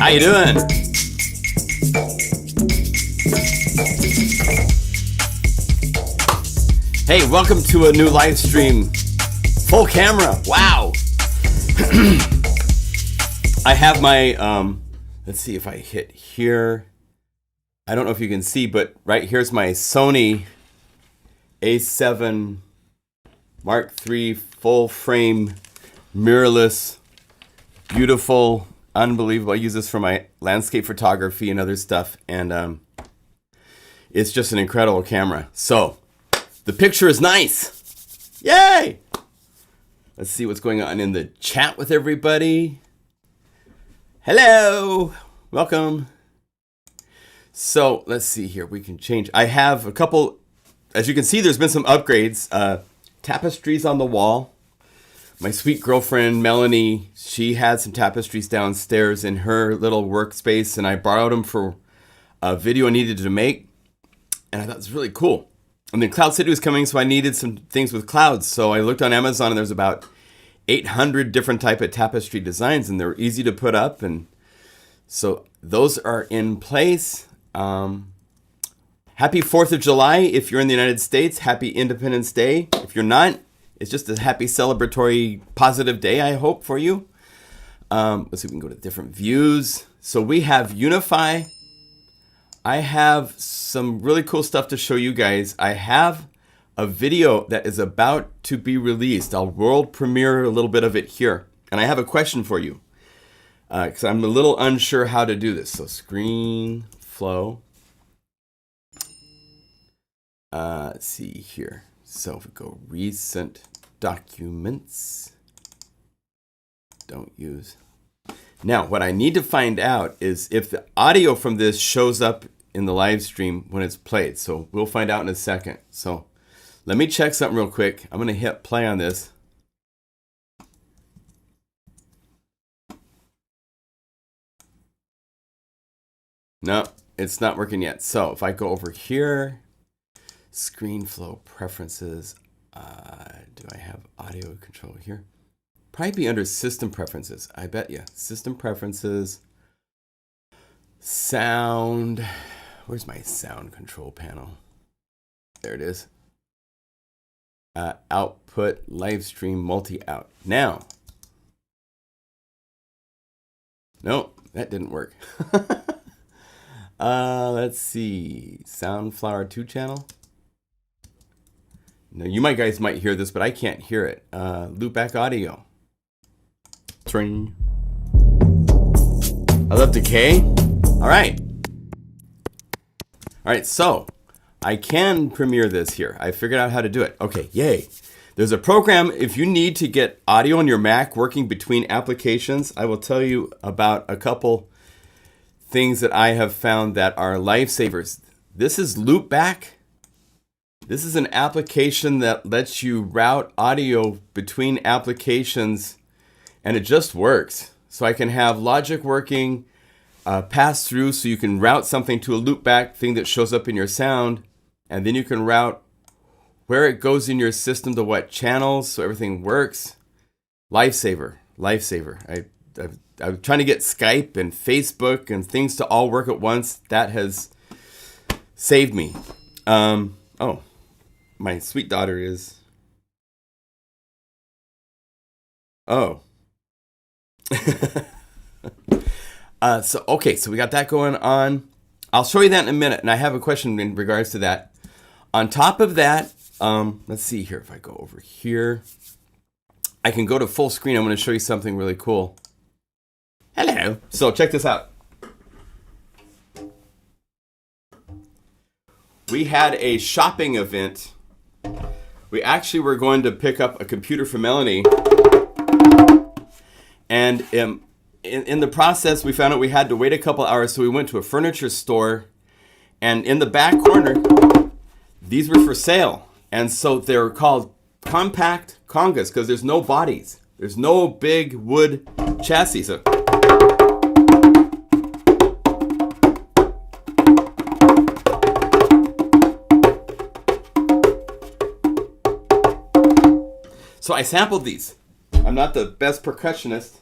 How you doing? Hey, welcome to a new live stream. Full camera. Wow. I have my let's see if I hit here. I don't know if you can see, but right here's my Sony A7 Mark III full frame mirrorless, beautiful, unbelievable. I use this for my landscape photography and other stuff, and it's just an incredible camera. So the picture is nice. Yay! Let's see what's going on in the chat with everybody. Hello, welcome. So let's see here. We can change. I have a couple. As you can see, there's been some upgrades. Tapestries on the wall. My sweet girlfriend, Melanie, she had some tapestries downstairs in her little workspace, and I borrowed them for a video I needed to make, and I thought it was really cool. And then Cloud City was coming, so I needed some things with clouds. So I looked on Amazon, and there's about 800 different type of tapestry designs, and they're easy to put up, and so those are in place. Happy 4th of July if you're in the United States. Happy Independence Day. If you're not, it's just a happy celebratory positive day, I hope, for you. Let's see if we can go to different views. So we have Unify. I have some really cool stuff to show you guys. I have a video that is about to be released. I'll world premiere a little bit of it here. And I have a question for you, because I'm a little unsure how to do this. So ScreenFlow. Let's see here. So if we go recent documents, don't use. Now, what I need to find out is if the audio from this shows up in the live stream when it's played. So we'll find out in a second. So let me check something real quick. I'm going to hit play on this. No, it's not working yet. So if I go over here, ScreenFlow preferences, do I have audio control here? Probably be under system preferences. I bet you. System preferences, sound. Where's my sound control panel? There it is. Output, live stream, multi-out. Now, nope, that didn't work. Let's see. Soundflower 2 channel. Now, you guys might hear this, but I can't hear it. Loopback audio. Tring. I love decay. All right. All right, so I can premiere this here. I figured out how to do it. Okay, yay. There's a program, if you need to get audio on your Mac working between applications, I will tell you about a couple things that I have found that are lifesavers. This is Loopback. This is an application that lets you route audio between applications, and it just works. So I can have Logic working, pass through, so you can route something to a loopback thing that shows up in your sound, and then you can route where it goes in your system to what channels, so everything works. Lifesaver, lifesaver. I'm trying to get Skype and Facebook and things to all work at once. That has saved me. Oh, my sweet daughter is. Oh. Okay, so we got that going on. I'll show you that in a minute, and I have a question in regards to that. On top of that, let's see here. If I go over here, I can go to full screen. I'm going to show you something really cool. Hello. So check this out. We had a shopping event. We actually were going to pick up a computer for Melanie. And in the process, we found out we had to wait a couple hours. So we went to a furniture store. And in the back corner, these were for sale. And so they're called compact congas because there's no bodies. There's no big wood chassis. So I sampled these. I'm not the best percussionist,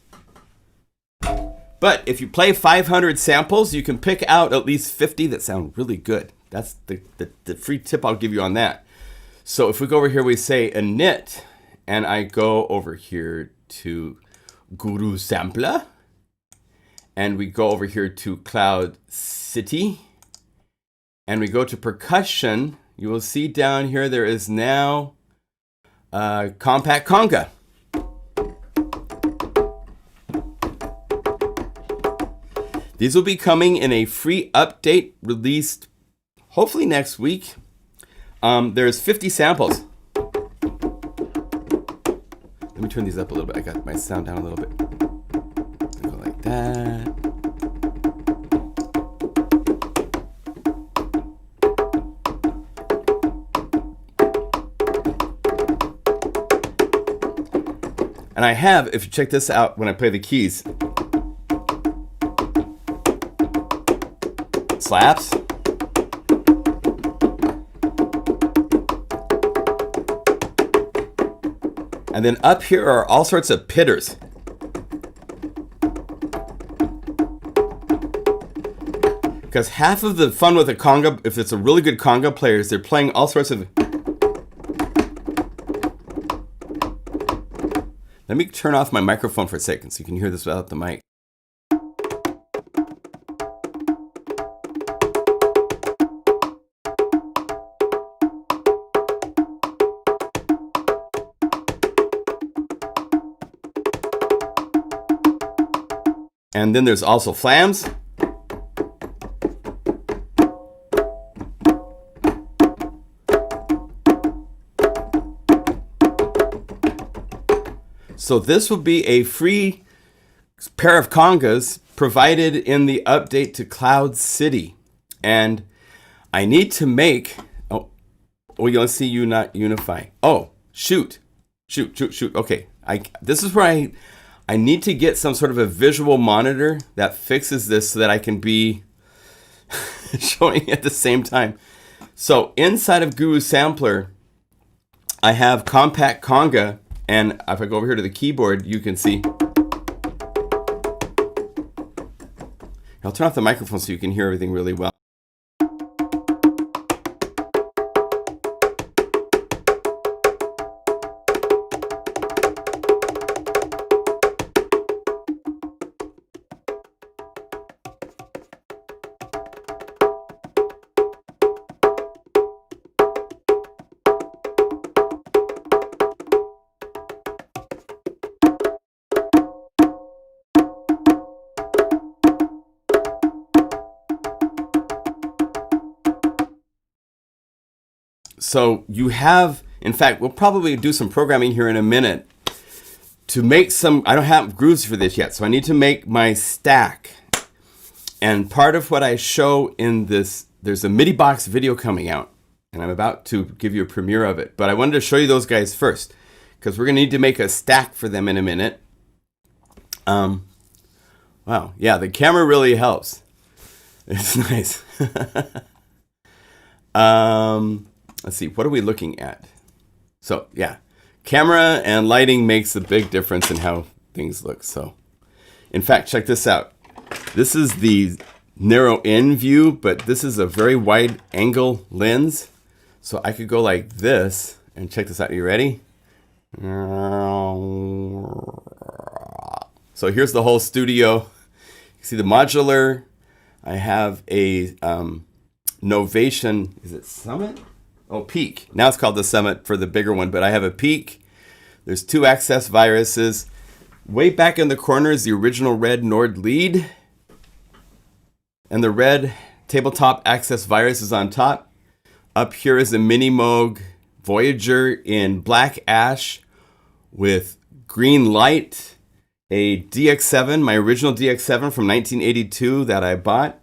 But if you play 500 samples, you can pick out at least 50 that sound really good. That's the free tip I'll give you on that. So if we go over here, we say init, and I go over here to Guru Sampler, and we go over here to Cloud City, and we go to percussion. You will see down here there is now compact conga. These will be coming in a free update released hopefully next week. There's 50 samples. Let me turn these up a little bit. I got my sound down a little bit. Go like that. And I have, if you check this out when I play the keys, slaps. And then up here are all sorts of pitters. Because half of the fun with a conga, if it's a really good conga player, is they're playing all sorts of... Let me turn off my microphone for a second so you can hear this without the mic. And then there's also flams. So this will be a free pair of congas provided in the update to Cloud City. And I need to make, oh, you'll see you not Unify. Oh, shoot. Okay, this is where I need to get some sort of a visual monitor that fixes this so that I can be showing at the same time. So inside of Guru Sampler, I have compact conga, and if I go over here to the keyboard, you can see. I'll turn off the microphone so you can hear everything really well. So you have, in fact, we'll probably do some programming here in a minute to make some, I don't have grooves for this yet, so I need to make my stack. And part of what I show in this, there's a MIDI box video coming out, and I'm about to give you a premiere of it. But I wanted to show you those guys first, because we're going to need to make a stack for them in a minute. Wow, yeah, the camera really helps. It's nice. Let's see, what are we looking at? So yeah, camera and lighting makes a big difference in how things look. So in fact, check this out. This is the narrow in view, but this is a very wide angle lens. So I could go like this and check this out. Are you ready? So here's the whole studio. You see the modular. I have a Novation, is it Summit? Oh, Peak. Now it's called the Summit for the bigger one, but I have a Peak. There's 2 access viruses. Way back in the corner is the original red Nord lead. And the red tabletop access virus is on top. Up here is a Mini Moog Voyager in black ash with green light. A DX7, my original DX7 from 1982 that I bought.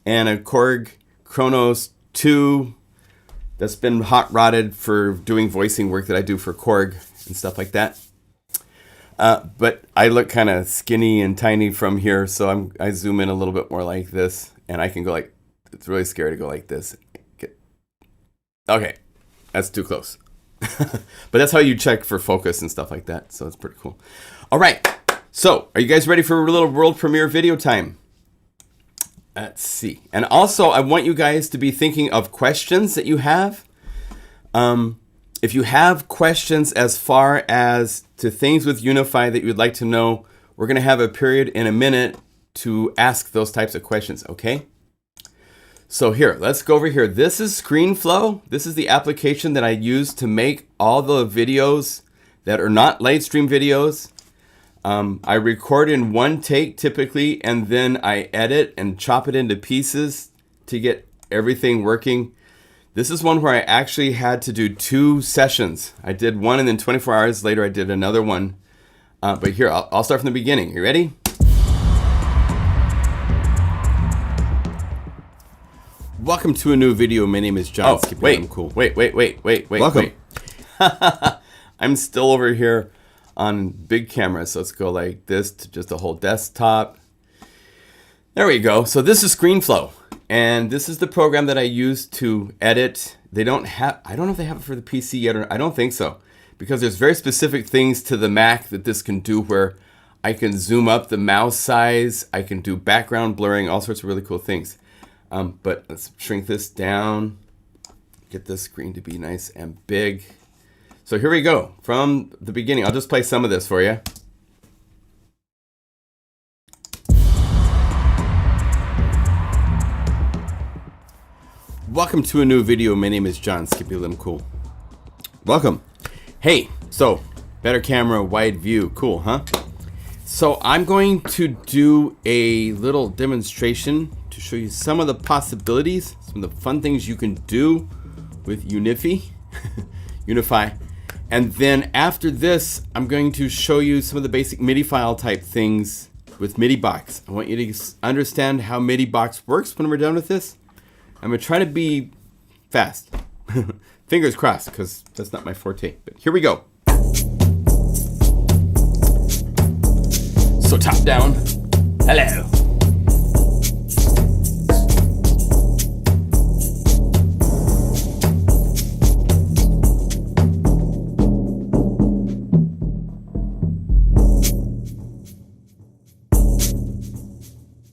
And a Korg Kronos 2 that's been hot rodded for doing voicing work that I do for Korg and stuff like that. But I look kind of skinny and tiny from here, so I zoom in a little bit more like this, and I can go like, it's really scary to go like this. Okay, that's too close. But that's how you check for focus and stuff like that, so it's pretty cool. All right, So, are you guys ready for a little world premiere video time? Let's see. And also, I want you guys to be thinking of questions that you have. If you have questions as far as to things with Unify that you'd like to know, we're going to have a period in a minute to ask those types of questions, okay? So here, let's go over here. This is ScreenFlow. This is the application that I use to make all the videos that are not Livestream videos. I record in one take typically, and then I edit and chop it into pieces to get everything working. This is one where I actually had to do 2 sessions. I did one, and then 24 hours later I did another one. But here, I'll start from the beginning. You ready? Welcome to a new video. My name is John. Oh, wait. I'm cool. Wait. Welcome. I'm still over here on big camera, so let's go like this to just a whole desktop. There we go. So this is ScreenFlow, and this is the program that I use to edit. I don't know if they have it for the PC yet, or I don't think so, because there's very specific things to the Mac that this can do, where I can zoom up the mouse size, I can do background blurring, all sorts of really cool things. But let's shrink this down, get this screen to be nice and big. So here we go, from the beginning. I'll just play some of this for you. Welcome to a new video. My name is John Skippy Lim Cool. Welcome. Hey, so better camera, wide view, cool, huh? So I'm going to do a little demonstration to show you some of the possibilities, some of the fun things you can do with Unify. And then after this, I'm going to show you some of the basic MIDI file type things with MIDI box. I want you to understand how MIDI box works when we're done with this. I'm going to try to be fast. Fingers crossed, because that's not my forte. But here we go. So top down. Hello.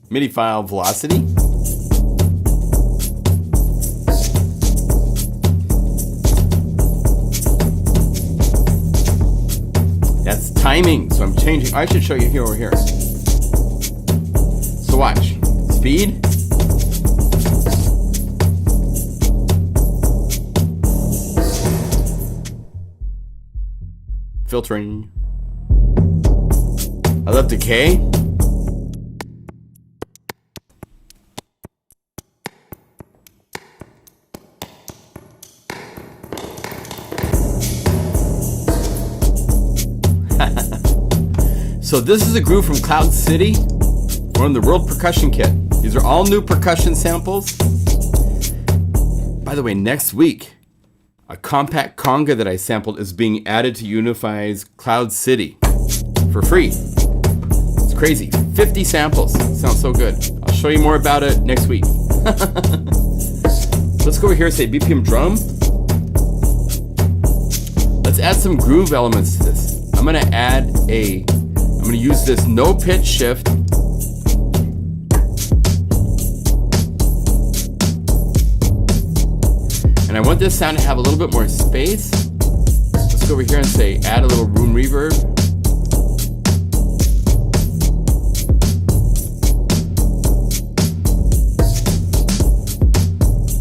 MIDI file velocity. That's timing, so I'm changing. I should show you here over here. So watch. Speed. Filtering. I love decay. So this is a groove from Cloud City from the World Percussion Kit. These are all new percussion samples. By the way, next week, a compact conga that I sampled is being added to Unify's Cloud City for free. It's crazy. 50 samples. Sounds so good. I'll show you more about it next week. Let's go over here and say BPM drum. Let's add some groove elements to this. I'm going to use this no pitch shift. And I want this sound to have a little bit more space. Let's go over here and say add a little room reverb.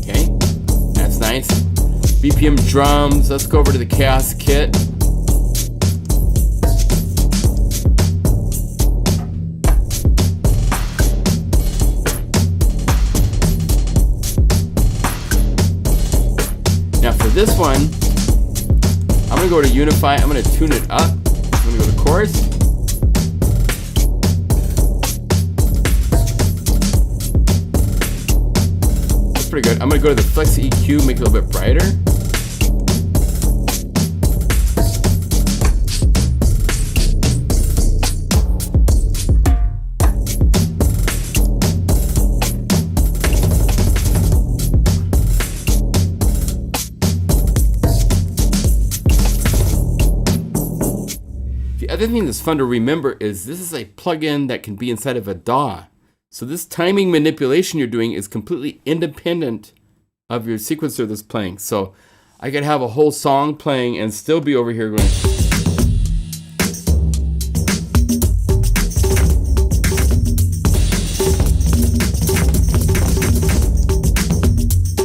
Okay, that's nice. BPM drums, let's go over to the Chaos Kit. Now for this one, I'm going to go to Unify, I'm going to tune it up. I'm going to go to chorus. That's pretty good. I'm going to go to the Flex EQ, make it a little bit brighter. other thing that's fun to remember is this is a plugin that can be inside of a DAW. So this timing manipulation you're doing is completely independent of your sequencer that's playing. So I could have a whole song playing and still be over here going.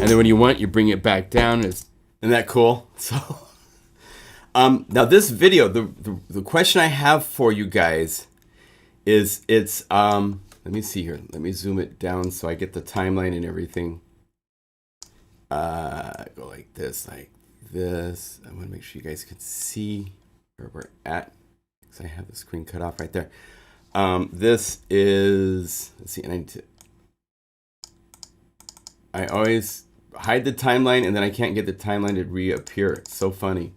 And then when you want, you bring it back down. Isn't that cool? So, now this video, the question I have for you guys is, let me see here. Let me zoom it down so I get the timeline and everything. Go like this. I want to make sure you guys can see where we're at, because I have the screen cut off right there. This is, let's see, and I always hide the timeline and then I can't get the timeline to reappear. It's so funny.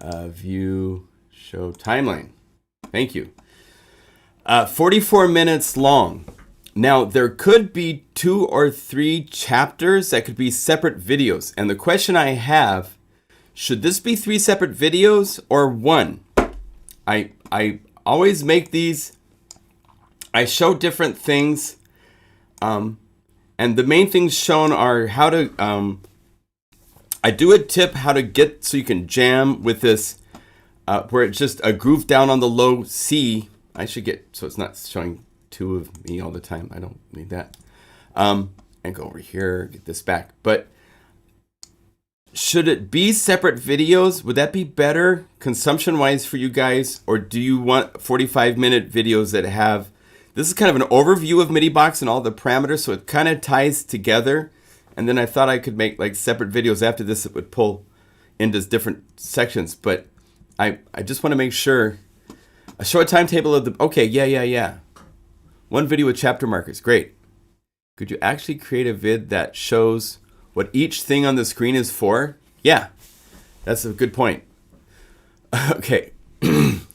View, show timeline. Thank you. 44 minutes long. Now, there could be 2 or 3 chapters that could be separate videos. And the question I have, should this be 3 separate videos or 1? I always make these, I show different things. And the main things shown are how to, I do a tip how to get so you can jam with this, where it's just a groove down on the low C. I should get, so it's not showing 2 of me all the time. I don't need that. And go over here, get this back. But should it be separate videos? Would that be better consumption-wise for you guys? Or do you want 45-minute videos that have, this is kind of an overview of MIDI box and all the parameters, so it kind of ties together. And then I thought I could make like separate videos after this that would pull into different sections. But I just want to make sure. A short timetable of the, okay, yeah. 1 video with chapter markers, great. Could you actually create a vid that shows what each thing on the screen is for? Yeah, that's a good point. Okay,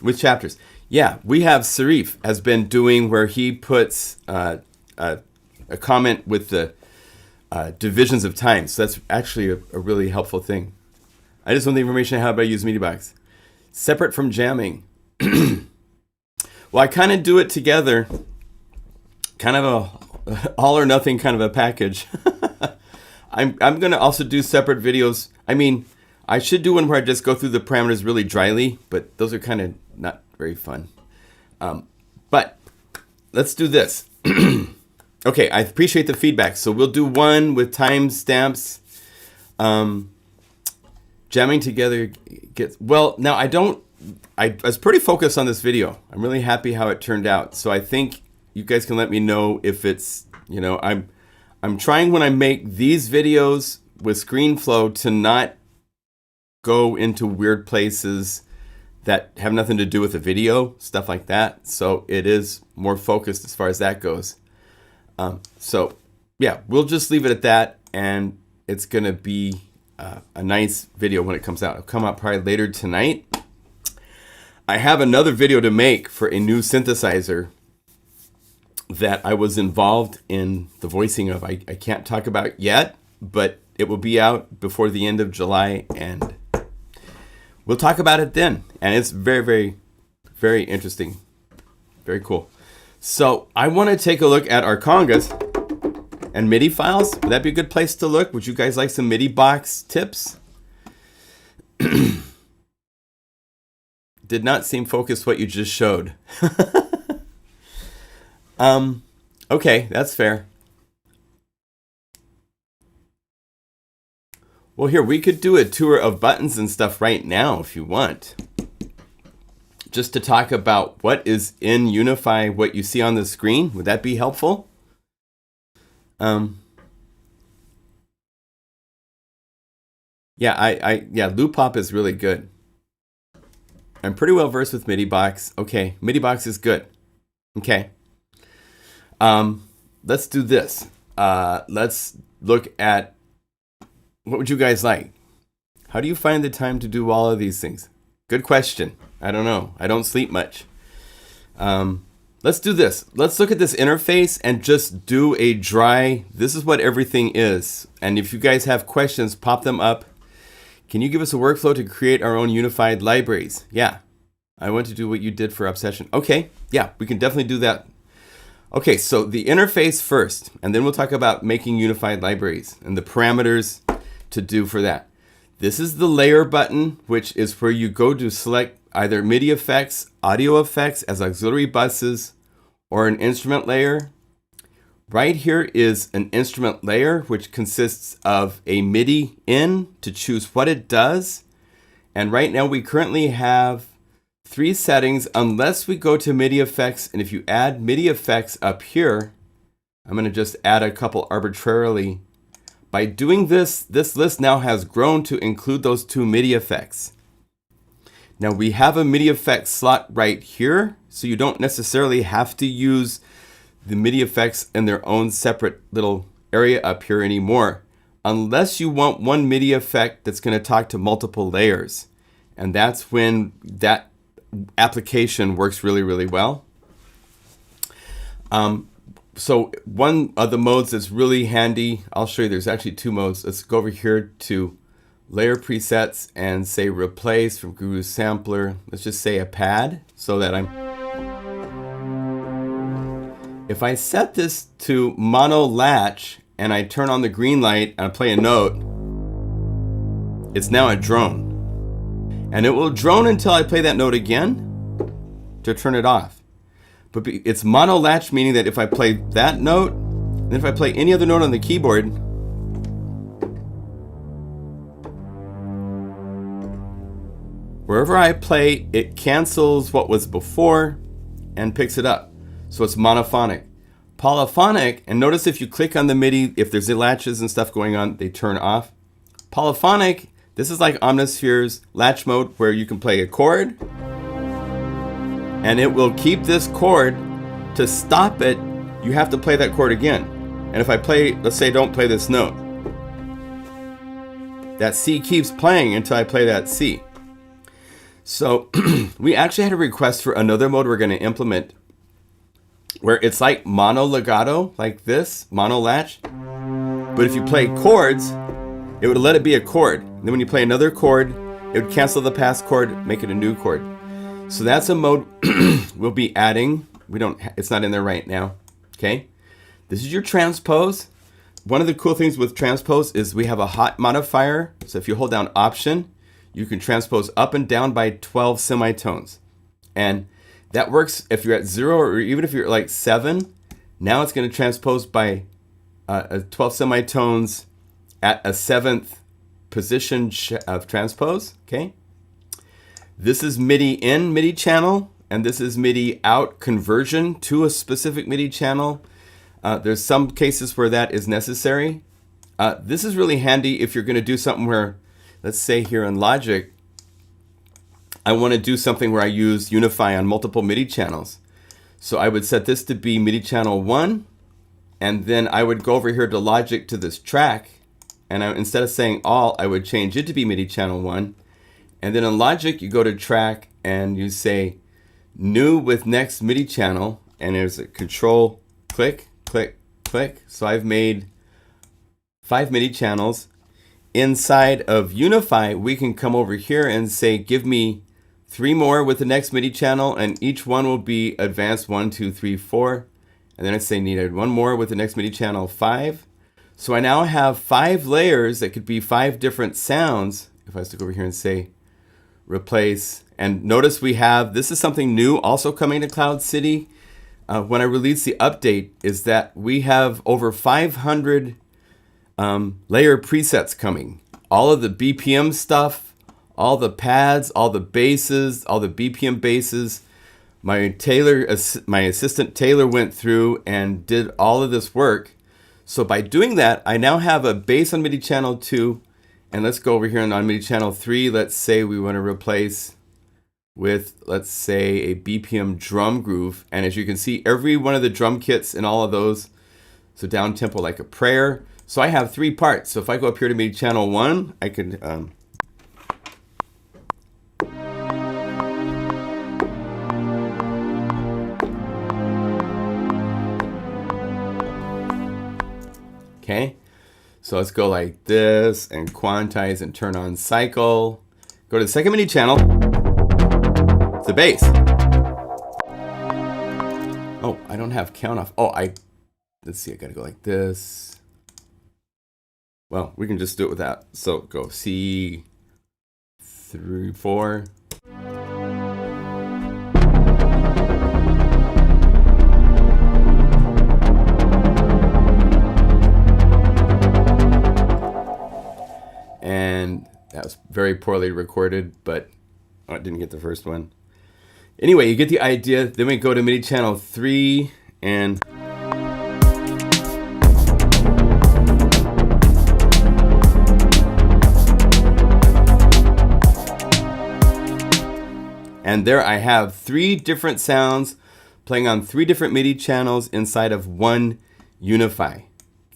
with chapters. Yeah, we have Sarif has been doing where he puts a comment with the divisions of time. So that's actually a really helpful thing. I just want the information on how I use MIDI box. Separate from jamming. Well, I kind of do it together. Kind of a all or nothing kind of a package. I'm going to also do separate videos. I mean, I should do one where I just go through the parameters really dryly, but those are kind of not very fun. But let's do this. Okay, I appreciate the feedback. So we'll do one with timestamps. Jamming together gets, well, now I was pretty focused on this video. I'm really happy how it turned out. So I think you guys can let me know if it's, you know, I'm trying when I make these videos with ScreenFlow to not go into weird places that have nothing to do with the video, stuff like that. So it is more focused as far as that goes. So yeah, we'll just leave it at that, and it's gonna be a nice video when it comes out. It'll come out probably later tonight. I have another video to make for a new synthesizer that I was involved in the voicing of. I can't talk about yet, but it will be out before the end of July, and we'll talk about it then. And it's very, very, very interesting. Very cool. So I want to take a look at our congas and MIDI files. Would that be a good place to look? Would you guys like some MIDI box tips? Did not seem focused what you just showed. Okay, that's fair. Well, here, we could do a tour of buttons and stuff right now if you want. Just to talk about what is in Unify, what you see on the screen. Would that be helpful? Yeah, loop hop is really good. I'm pretty well versed with MIDI box. Okay, MIDI box is good. Okay. Let's do this. Let's look at, what would you guys like? How do you find the time to do all of these things? Good question. I don't know. I don't sleep much. Let's do this. Let's look at this interface and just do a dry, this is what everything is. And if you guys have questions, pop them up. Can you give us a workflow to create our own unified libraries? Yeah, I want to do what you did for Obsession. Okay, yeah, we can definitely do that. Okay, so the interface first, and then we'll talk about making unified libraries and the parameters to do for that. This is the layer button, which is where you go to select either MIDI effects, audio effects as auxiliary buses, or an instrument layer. Right here is an instrument layer, which consists of a MIDI in to choose what it does. And right now we currently have 3 settings unless we go to MIDI effects. And if you add MIDI effects up here, I'm going to just add a couple arbitrarily. By doing this, this list now has grown to include those 2 MIDI effects. Now we have a MIDI effects slot right here, so you don't necessarily have to use the MIDI effects in their own separate little area up here anymore, unless you want one MIDI effect that's going to talk to multiple layers. And that's when that application works really, really well. So one of the modes that's really handy, I'll show you, there's actually 2 modes. Let's go over here to layer presets and say replace from Guru Sampler. Let's just say a pad so that if I set this to mono latch and I turn on the green light and I play a note, it's now a drone. And it will drone until I play that note again to turn it off. But it's mono latch, meaning that if I play that note, and if I play any other note on the keyboard, wherever I play, it cancels what was before and picks it up. So it's monophonic. Polyphonic, and notice if you click on the MIDI, if there's latches and stuff going on, they turn off. Polyphonic, this is like Omnisphere's latch mode where you can play a chord and it will keep this chord. To stop it, you have to play that chord again. And if I play, let's say don't play this note, that C keeps playing until I play that C. So we actually had a request for another mode we're going to implement where it's like mono legato, like this, mono latch. But if you play chords, it would let it be a chord. And then when you play another chord, it would cancel the past chord, make it a new chord. So that's a mode we'll be adding. It's not in there right now. Okay. This is your transpose. One of the cool things with transpose is we have a hot modifier. So if you hold down Option, you can transpose up and down by 12 semitones. And that works if you're at 0 or even if you're at like 7. Now it's going to transpose by 12 semitones at a 7th position of transpose. Okay. This is MIDI in MIDI channel, and this is MIDI out conversion to a specific MIDI channel. There's some cases where that is necessary. This is really handy if you're going to do something where, let's say here in Logic, I want to do something where I use Unify on multiple MIDI channels. So I would set this to be MIDI channel 1, and then I would go over here to Logic to this track, and instead of saying all, I would change it to be MIDI channel 1. And then in Logic, you go to track and you say new with next MIDI channel, and there's a control, click, click, click. So I've made 5 MIDI channels. Inside of Unify, we can come over here and say, give me 3 more with the next MIDI channel, and each one will be advanced 1, 2, 3, 4. And then I say needed 1 more with the next MIDI channel 5. So I now have 5 layers that could be 5 different sounds. If I was to go over here and say replace, and notice we have, this is something new also coming to Cloud City. When I release the update, is that we have over 500 layer presets coming. All of the BPM stuff, all the pads, all the basses, all the BPM basses. My assistant Taylor went through and did all of this work. So by doing that, I now have a bass on MIDI channel 2. And let's go over here on MIDI channel 3. Let's say we want to replace with, let's say, a BPM drum groove. And as you can see, every one of the drum kits and all of those, so down tempo like a prayer. So I have 3 parts. So if I go up here to MIDI channel 1, I could okay. So let's go like this and quantize and turn on cycle. Go to the second MIDI channel. the bass. Oh, I don't have count off. Oh, let's see, I gotta go like this. Well, we can just do it without. So go C, 3, 4. And that was very poorly recorded, but I didn't get the first one. Anyway, you get the idea. Then we go to MIDI channel 3 and there I have 3 different sounds playing on 3 different MIDI channels inside of one Unify.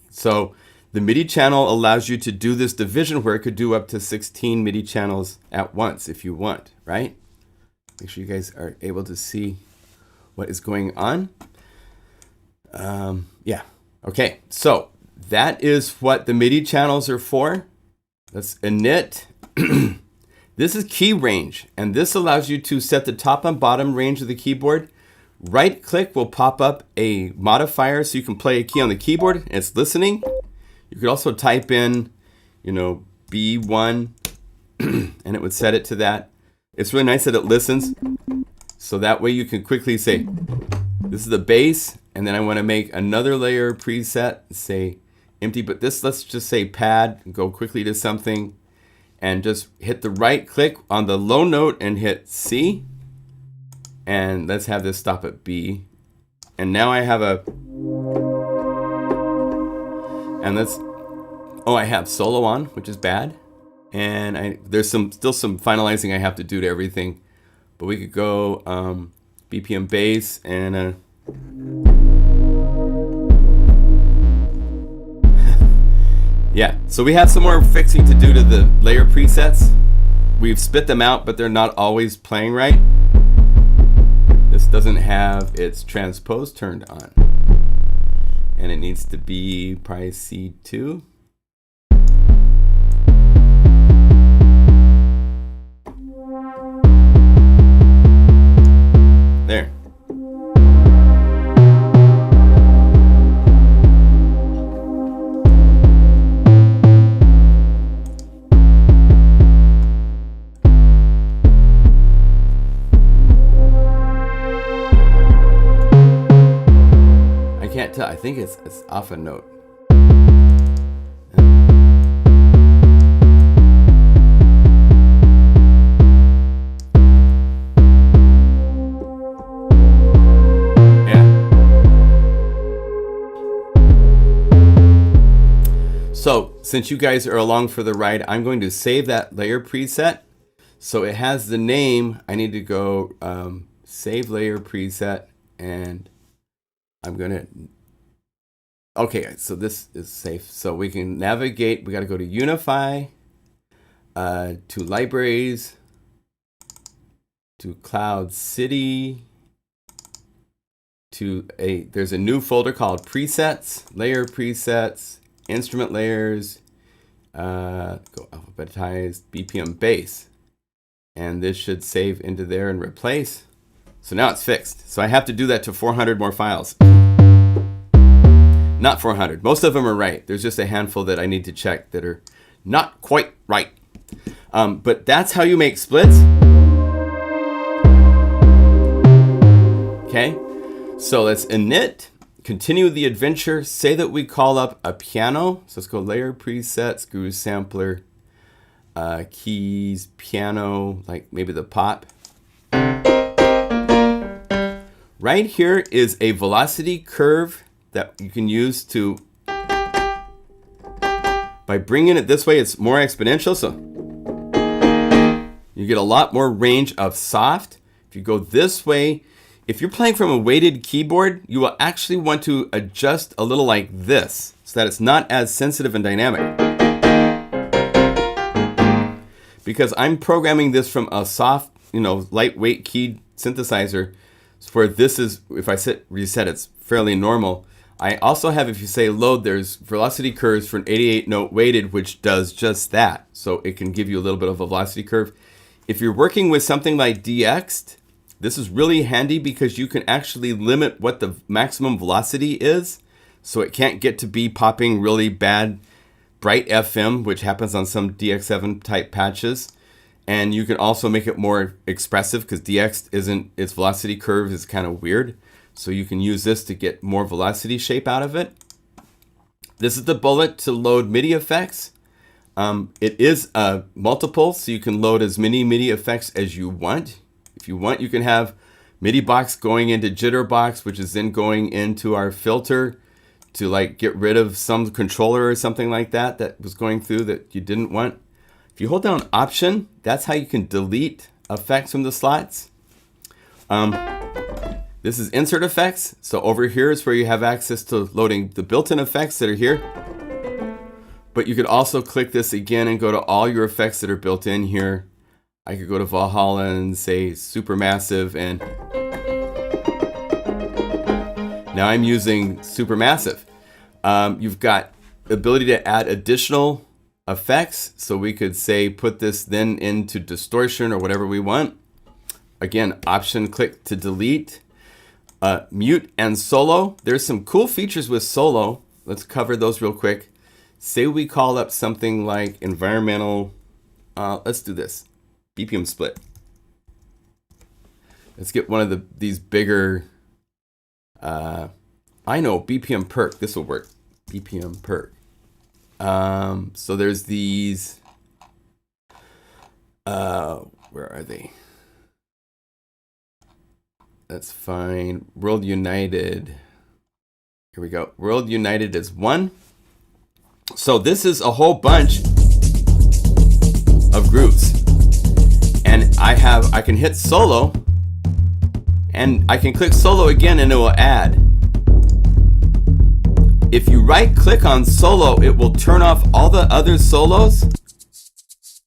So the MIDI channel allows you to do this division where it could do up to 16 MIDI channels at once if you want, right? Make sure you guys are able to see what is going on. Yeah, okay, so that is what the MIDI channels are for. Let's init. This is key range, and this allows you to set the top and bottom range of the keyboard. Right click will pop up a modifier so you can play a key on the keyboard and it's listening. You could also type in, B1, and it would set it to that. It's really nice that it listens, so that way you can quickly say, this is the bass, and then I want to make another layer preset, say empty, but this, let's just say pad, and go quickly to something, and just hit the right click on the low note and hit C, and let's have this stop at B. And now I have I have solo on, which is bad. And there's still some finalizing I have to do to everything. But we could go BPM bass and yeah, so we have some more fixing to do to the layer presets. We've spit them out, but they're not always playing right. This doesn't have its transpose turned on. And it needs to be probably C2. There. I can't tell. I think it's off a note. So since you guys are along for the ride, I'm going to save that layer preset. So it has the name. I need to go save layer preset, and I'm gonna, okay, so this is safe. So we can navigate, we gotta go to Unify, to libraries, to Cloud City, there's a new folder called presets, layer presets, instrument layers, go alphabetized, BPM bass. And this should save into there and replace. So now it's fixed. So I have to do that to 400 more files. Not 400. Most of them are right. There's just a handful that I need to check that are not quite right. But that's how you make splits. Okay. So let's init. Continue the adventure. Say that we call up a piano. So let's go layer presets, groove sampler, keys, piano, like maybe the pop. Right here is a velocity curve that you can use to, by bringing it this way, it's more exponential. So you get a lot more range of soft. If you go this way, if you're playing from a weighted keyboard, you will actually want to adjust a little like this so that it's not as sensitive and dynamic. Because I'm programming this from a soft, lightweight keyed synthesizer where this is, if I reset, it's fairly normal. I also have, if you say load, there's velocity curves for an 88 note weighted, which does just that. So it can give you a little bit of a velocity curve. If you're working with something like DX'd, This is really handy because you can actually limit what the maximum velocity is. So it can't get to be popping really bad, bright FM, which happens on some DX7 type patches. And you can also make it more expressive because DX isn't, its velocity curve is kind of weird. So you can use this to get more velocity shape out of it. This is the bullet to load MIDI effects. It is multiple, so you can load as many MIDI effects as you want. If you want, you can have MIDI box going into jitter box, which is then going into our filter to like get rid of some controller or something like that that was going through that you didn't want. If you hold down Option, that's how you can delete effects from the slots. This is insert effects. So over here is where you have access to loading the built-in effects that are here. But you could also click this again and go to all your effects that are built in here. I could go to Valhalla and say Supermassive, and now I'm using Supermassive. You've got the ability to add additional effects. So we could say put this then into distortion or whatever we want. Again, Option click to delete. Mute and solo. There's some cool features with solo. Let's cover those real quick. Say we call up something like environmental. Let's do this. BPM split. Let's get one of these bigger. I know BPM perk. This will work. BPM perk. So there's these. Where are they? That's fine. World United. Here we go. World United is 1. So this is a whole bunch of grooves. And I can hit solo, and I can click solo again and it will add. If you right click on solo, it will turn off all the other solos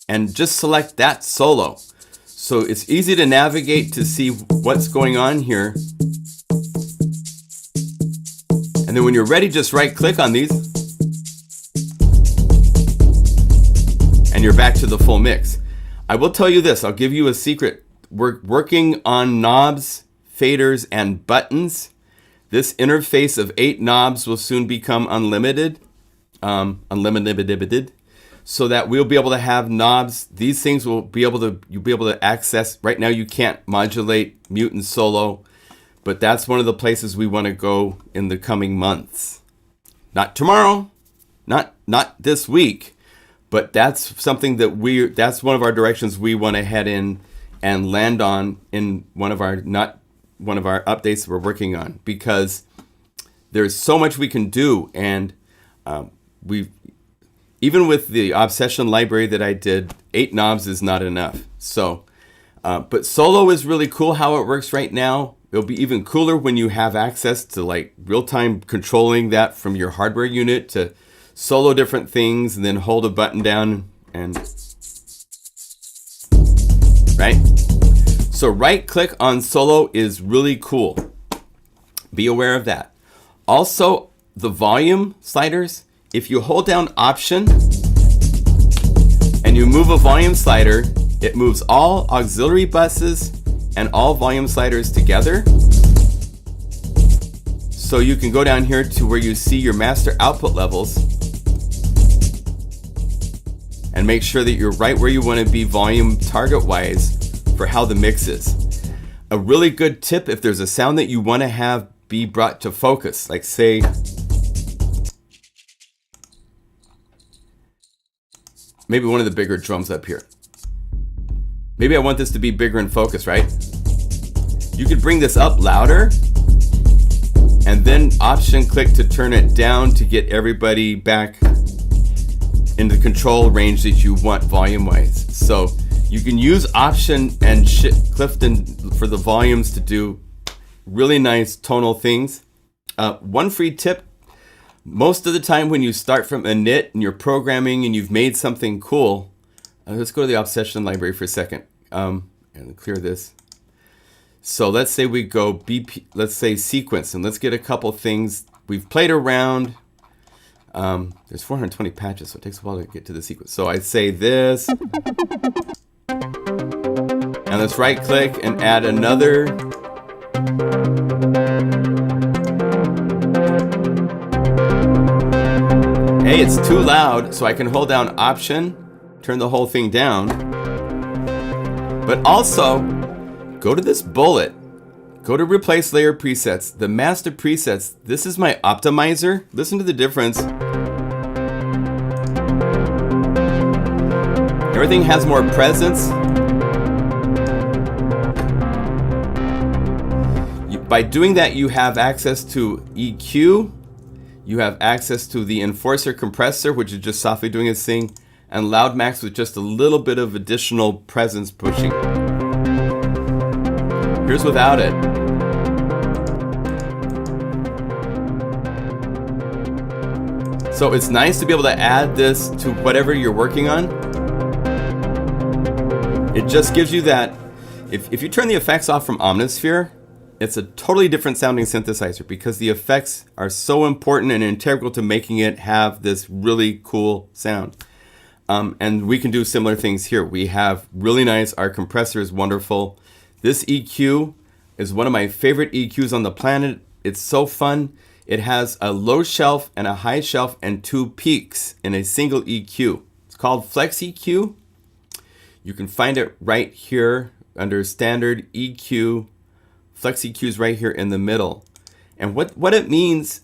and just select that solo. So it's easy to navigate to see what's going on here. And then when you're ready, just right click on these and you're back to the full mix. I will tell you this, I'll give you a secret. We're working on knobs, faders, and buttons. This interface of 8 knobs will soon become unlimited. So that we'll be able to have knobs. These things will be able to, you'll be able to access. Right now you can't modulate, mute, and solo, but that's one of the places we want to go in the coming months. Not tomorrow, not this week, but that's something that that's one of our directions we want to head in and land on in one of our updates we're working on, because there's so much we can do, and even with the Obsession library that I did, 8 knobs is not enough. So, but solo is really cool how it works right now. It'll be even cooler when you have access to like real-time controlling that from your hardware unit to solo different things and then hold a button down and, right? So right click on solo is really cool. Be aware of that. Also, the volume sliders, if you hold down Option and you move a volume slider, it moves all auxiliary buses and all volume sliders together. So you can go down here to where you see your master output levels and make sure that you're right where you want to be volume target wise for how the mix is. A really good tip, if there's a sound that you want to have be brought to focus, like say, maybe one of the bigger drums up here. Maybe I want this to be bigger in focus, right? You could bring this up louder and then Option click to turn it down to get everybody back in the control range that you want volume wise. So you can use Option and Clifton for the volumes to do really nice tonal things. One free tip, most of the time when you start from init and you're programming and you've made something cool, let's go to the Obsession library for a second and clear this. So let's say we go let's say sequence, and let's get a couple things. We've played around. There's 420 patches, so it takes a while to get to the sequence. So I'd say this. And let's right click and add another. Hey, it's too loud, so I can hold down Option, turn the whole thing down. But also, go to this bullet, go to Replace Layer Presets, the Master Presets. This is my optimizer. Listen to the difference. Everything has more presence. By doing that, you have access to EQ. You have access to the Enforcer compressor, which is just softly doing its thing, and Loud Max with just a little bit of additional presence pushing. Here's without it. So it's nice to be able to add this to whatever you're working on. It just gives you that, if you turn the effects off from Omnisphere, it's a totally different sounding synthesizer because the effects are so important and integral to making it have this really cool sound. And we can do similar things here. We have really nice, our compressor is wonderful. This EQ is one of my favorite EQs on the planet. It's so fun. It has a low shelf and a high shelf and 2 peaks in a single EQ. It's called Flex EQ. You can find it right here under Standard EQ. Flex EQ is right here in the middle. And what it means,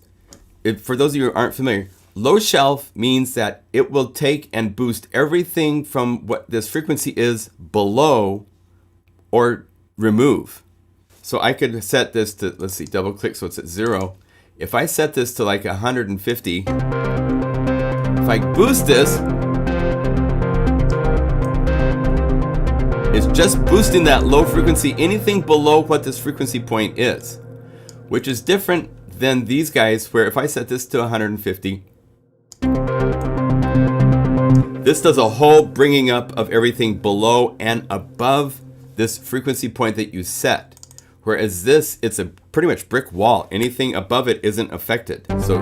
for those of you who aren't familiar, low shelf means that it will take and boost everything from what this frequency is below or remove. So I could set this to, let's see, double click so it's at 0. If I set this to like 150, if I boost this, it's just boosting that low frequency, anything below what this frequency point is, which is different than these guys where if I set this to 150, this does a whole bringing up of everything below and above this frequency point that you set. Whereas this, it's a pretty much brick wall. Anything above it isn't affected. So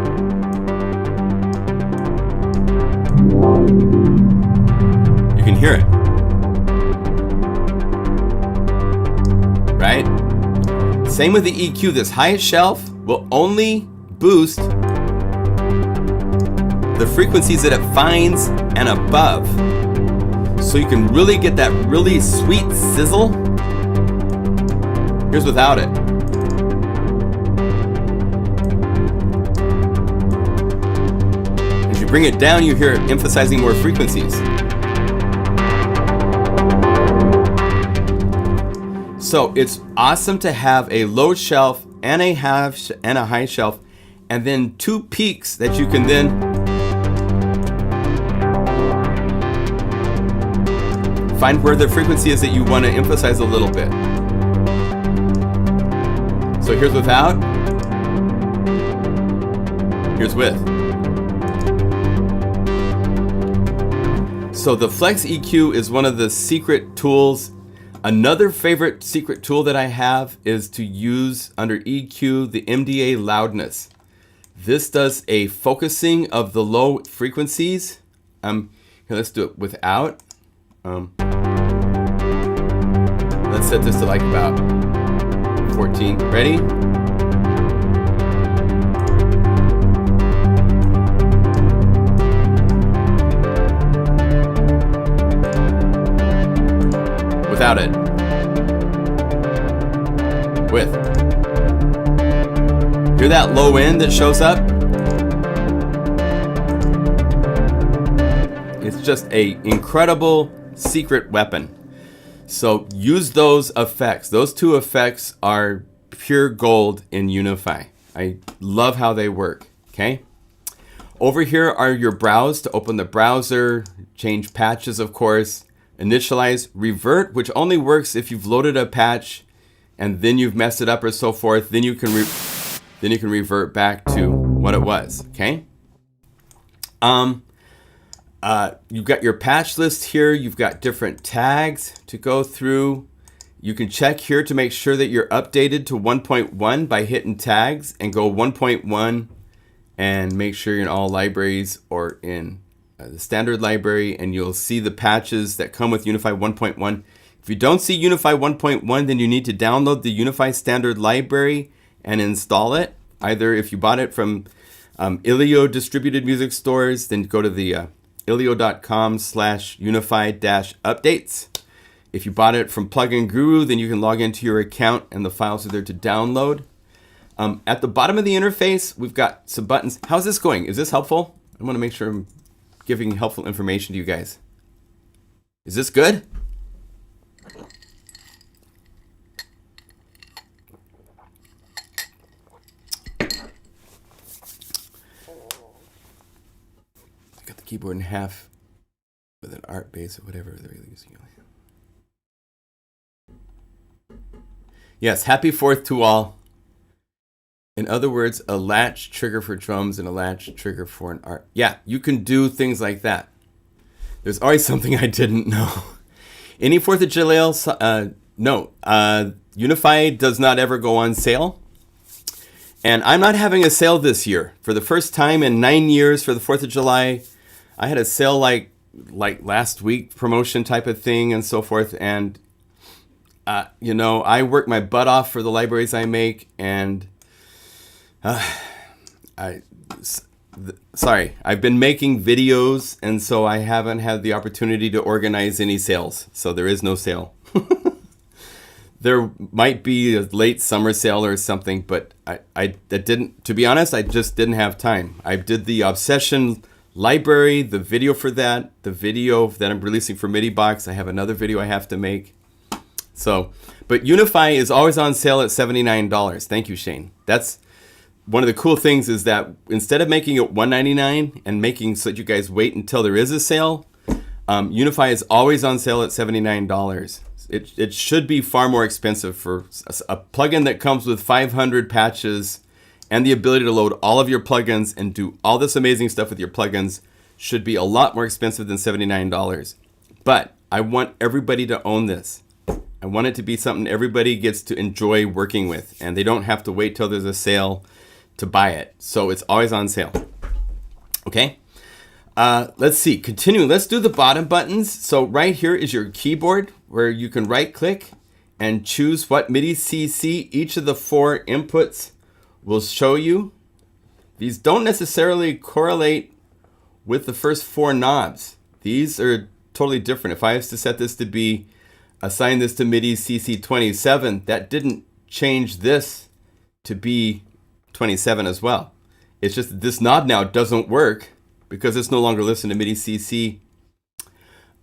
you can hear it. Right? Same with the EQ. This highest shelf will only boost the frequencies that it finds and above. So you can really get that really sweet sizzle. Here's without it. As you bring it down, you hear it emphasizing more frequencies. So it's awesome to have a low shelf and a high shelf, and then 2 peaks that you can then find where the frequency is that you want to emphasize a little bit. So here's without, here's with. So the Flex EQ is one of the secret tools. Another favorite secret tool that I have is to use under EQ the MDA loudness. This does a focusing of the low frequencies. Here, let's do it without. Let's set this to like about 14. Ready? Without it. With. Hear that low end that shows up? It's just an incredible secret weapon. So use those effects. Those 2 effects are pure gold in Unify. I love how they work, okay? Over here are your browse to open the browser, change patches, of course, initialize, revert, which only works if you've loaded a patch and then you've messed it up or so forth. Then you can revert back to what it was, okay? You've got your patch list here. You've got different tags to go through. You can check here to make sure that you're updated to 1.1 by hitting tags and go 1.1 and make sure you're in all libraries or in the standard library, and you'll see the patches that come with Unify 1.1. If you don't see Unify 1.1, then you need to download the Unify standard library and install it. Either if you bought it from Ilio distributed music stores, then go to the ilio.com/unify-updates. If you bought it from Plugin Guru, then you can log into your account and the files are there to download. At the bottom of the interface, we've got some buttons. How's this going? Is this helpful? I want to make sure I'm giving helpful information to you guys. Is this good? Got the keyboard in half with an art base or whatever they're using. Yes, happy 4th to all. In other words, a latch trigger for drums and a latch trigger for an art. Yeah, you can do things like that. There's always something I didn't know. Any 4th of July? No. Unify does not ever go on sale. And I'm not having a sale this year. For the first time in 9 years for the 4th of July, I had a sale like last week, promotion type of thing and so forth. And, you know, I work my butt off for the libraries I make. And sorry, I've been making videos. And so I haven't had the opportunity to organize any sales. So there is no sale. There might be a late summer sale or something, but that didn't, to be honest, I just didn't have time. I did the Obsession library, the video for that, the video that I'm releasing for MIDI Box. I have another video I have to make. So, but Unify is always on sale at $79. Thank you, Shane. That's one of the cool things is that instead of making it $199 and making so that you guys wait until there is a sale, Unify is always on sale at $79. It should be far more expensive for a plugin that comes with 500 patches and the ability to load all of your plugins and do all this amazing stuff with your plugins should be a lot more expensive than $79. But I want everybody to own this. I want it to be something everybody gets to enjoy working with, and they don't have to wait till there's a sale to buy it. So it's always on sale. Okay? Let's see. Continuing. Let's do the bottom buttons. So right here is your keyboard where you can right click and choose what MIDI CC each of the 4 inputs will show you. These don't necessarily correlate with the first 4 knobs. These are totally different. If I was to set this to be, assign this to MIDI CC 27, that didn't change this to be 27 as well. It's just that this knob now doesn't work because it's no longer listening to MIDI CC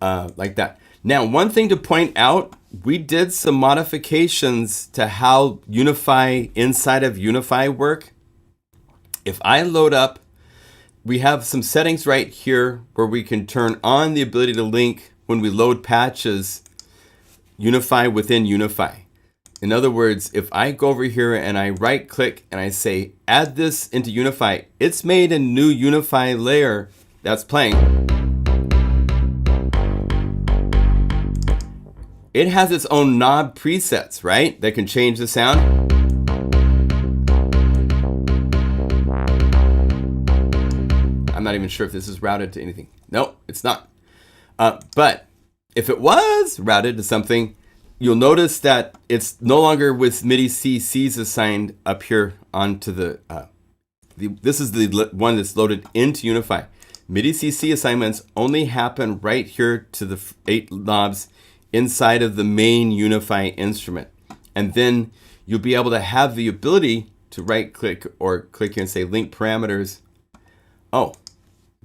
like that. Now, one thing to point out, we did some modifications to how Unify inside of Unify work. If I load up, we have some settings right here where we can turn on the ability to link when we load patches, Unify within Unify. In other words, if I go over here and I right click and I say, add this into Unify, it's made a new Unify layer that's playing. It has its own knob presets, right? That can change the sound. I'm not even sure if this is routed to anything. No, it's not. But if it was routed to something, you'll notice that it's no longer with MIDI CCs assigned up here onto the, this is the one that's loaded into Unify. MIDI CC assignments only happen right here to the 8 knobs inside of the main Unify instrument. And then you'll be able to have the ability to right click or click here and say link parameters. Oh,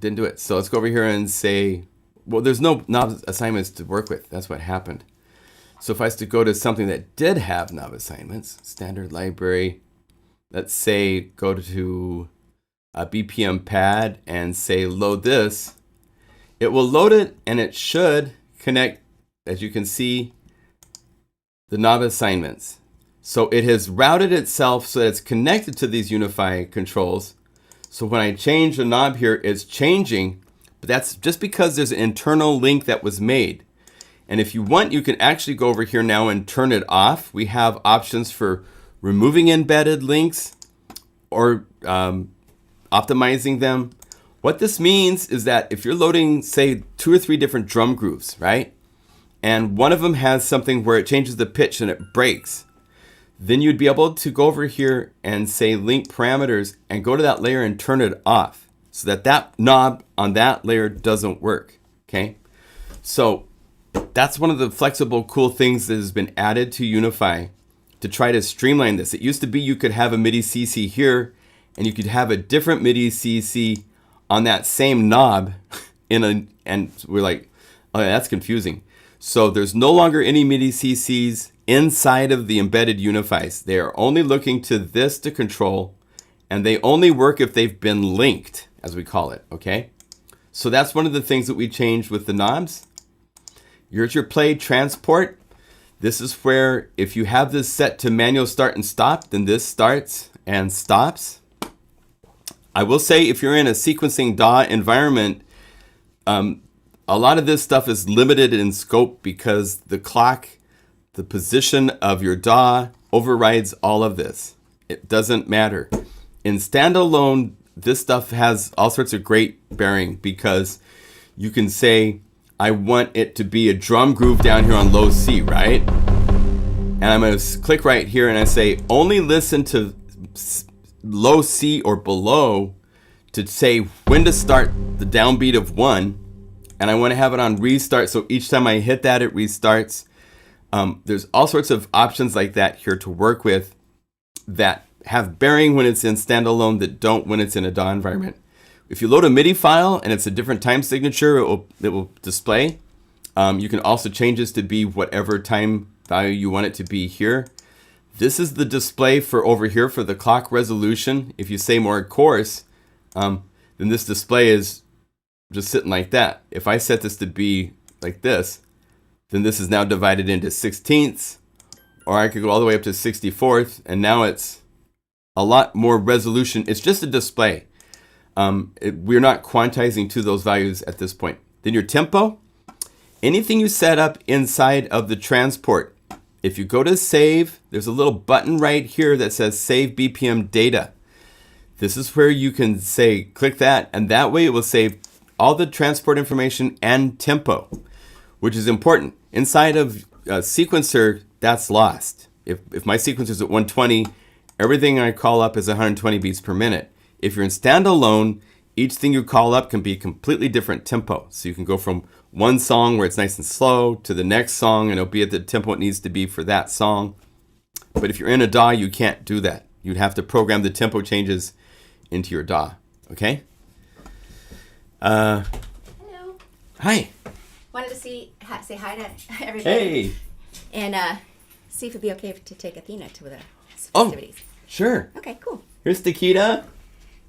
didn't do it. So let's go over here and say, well, there's no knob assignments to work with. That's what happened. So if I was to go to something that did have knob assignments, standard library, let's say go to a BPM pad and say load this, it will load it and it should connect, as you can see, the knob assignments. So it has routed itself so that it's connected to these Unify controls. So when I change the knob here, it's changing, but that's just because there's an internal link that was made. And if you want, you can actually go over here now and turn it off. We have options for removing embedded links or optimizing them. What this means is that if you're loading, say, 2 or 3 different drum grooves, right? and one of them has something where it changes the pitch and it breaks, then you'd be able to go over here and say link parameters and go to that layer and turn it off so that that knob on that layer doesn't work. Okay, so that's one of the flexible, cool things that has been added to Unify to try to streamline this. It used to be you could have a MIDI CC here and you could have a different MIDI CC on that same knob and we're like, oh, that's confusing. So there's no longer any MIDI CCs inside of the embedded Unifys. They are only looking to this to control, and they only work if they've been linked, as we call it, okay? So that's one of the things that we changed with the knobs. Here's your play transport. This is where if you have this set to manual start and stop, then this starts and stops. I will say if you're in a sequencing DAW environment, a lot of this stuff is limited in scope because the clock, the position of your DAW overrides all of this. It doesn't matter. In standalone, this stuff has all sorts of great bearing because you can say, I want it to be a drum groove down here on low C, right? And I'm going to click right here and I say, only listen to low C or below to say when to start the downbeat of 1. And I want to have it on restart, so each time I hit that, it restarts. There's all sorts of options like that here to work with that have bearing when it's in standalone that don't when it's in a DAW environment. If you load a MIDI file and it's a different time signature, it will display. You can also change this to be whatever time value you want it to be here. This is the display for over here for the clock resolution. If you say more coarse, then this display is just sitting like that. If I set this to be like this, then this is now divided into 16ths, or I could go all the way up to 64th, and now it's a lot more resolution. It's just a display. We're not quantizing to those values at this point. Then your tempo, anything you set up inside of the transport. If you go to save, there's a little button right here that says save BPM data. This is where you can say, click that, and that way it will save all the transport information and tempo, which is important. Inside of a sequencer, that's lost. If my sequencer is at 120, everything I call up is 120 beats per minute. If you're in standalone, each thing you call up can be a completely different tempo. So you can go from one song where it's nice and slow to the next song, and it'll be at the tempo it needs to be for that song. But if you're in a DAW, you can't do that. You'd have to program the tempo changes into your DAW, okay? Hello. Hi. Wanted to say hi to everybody. Hey. And see if it'd be okay to take Athena to the festivities. Sure. Okay, cool. Here's Takita.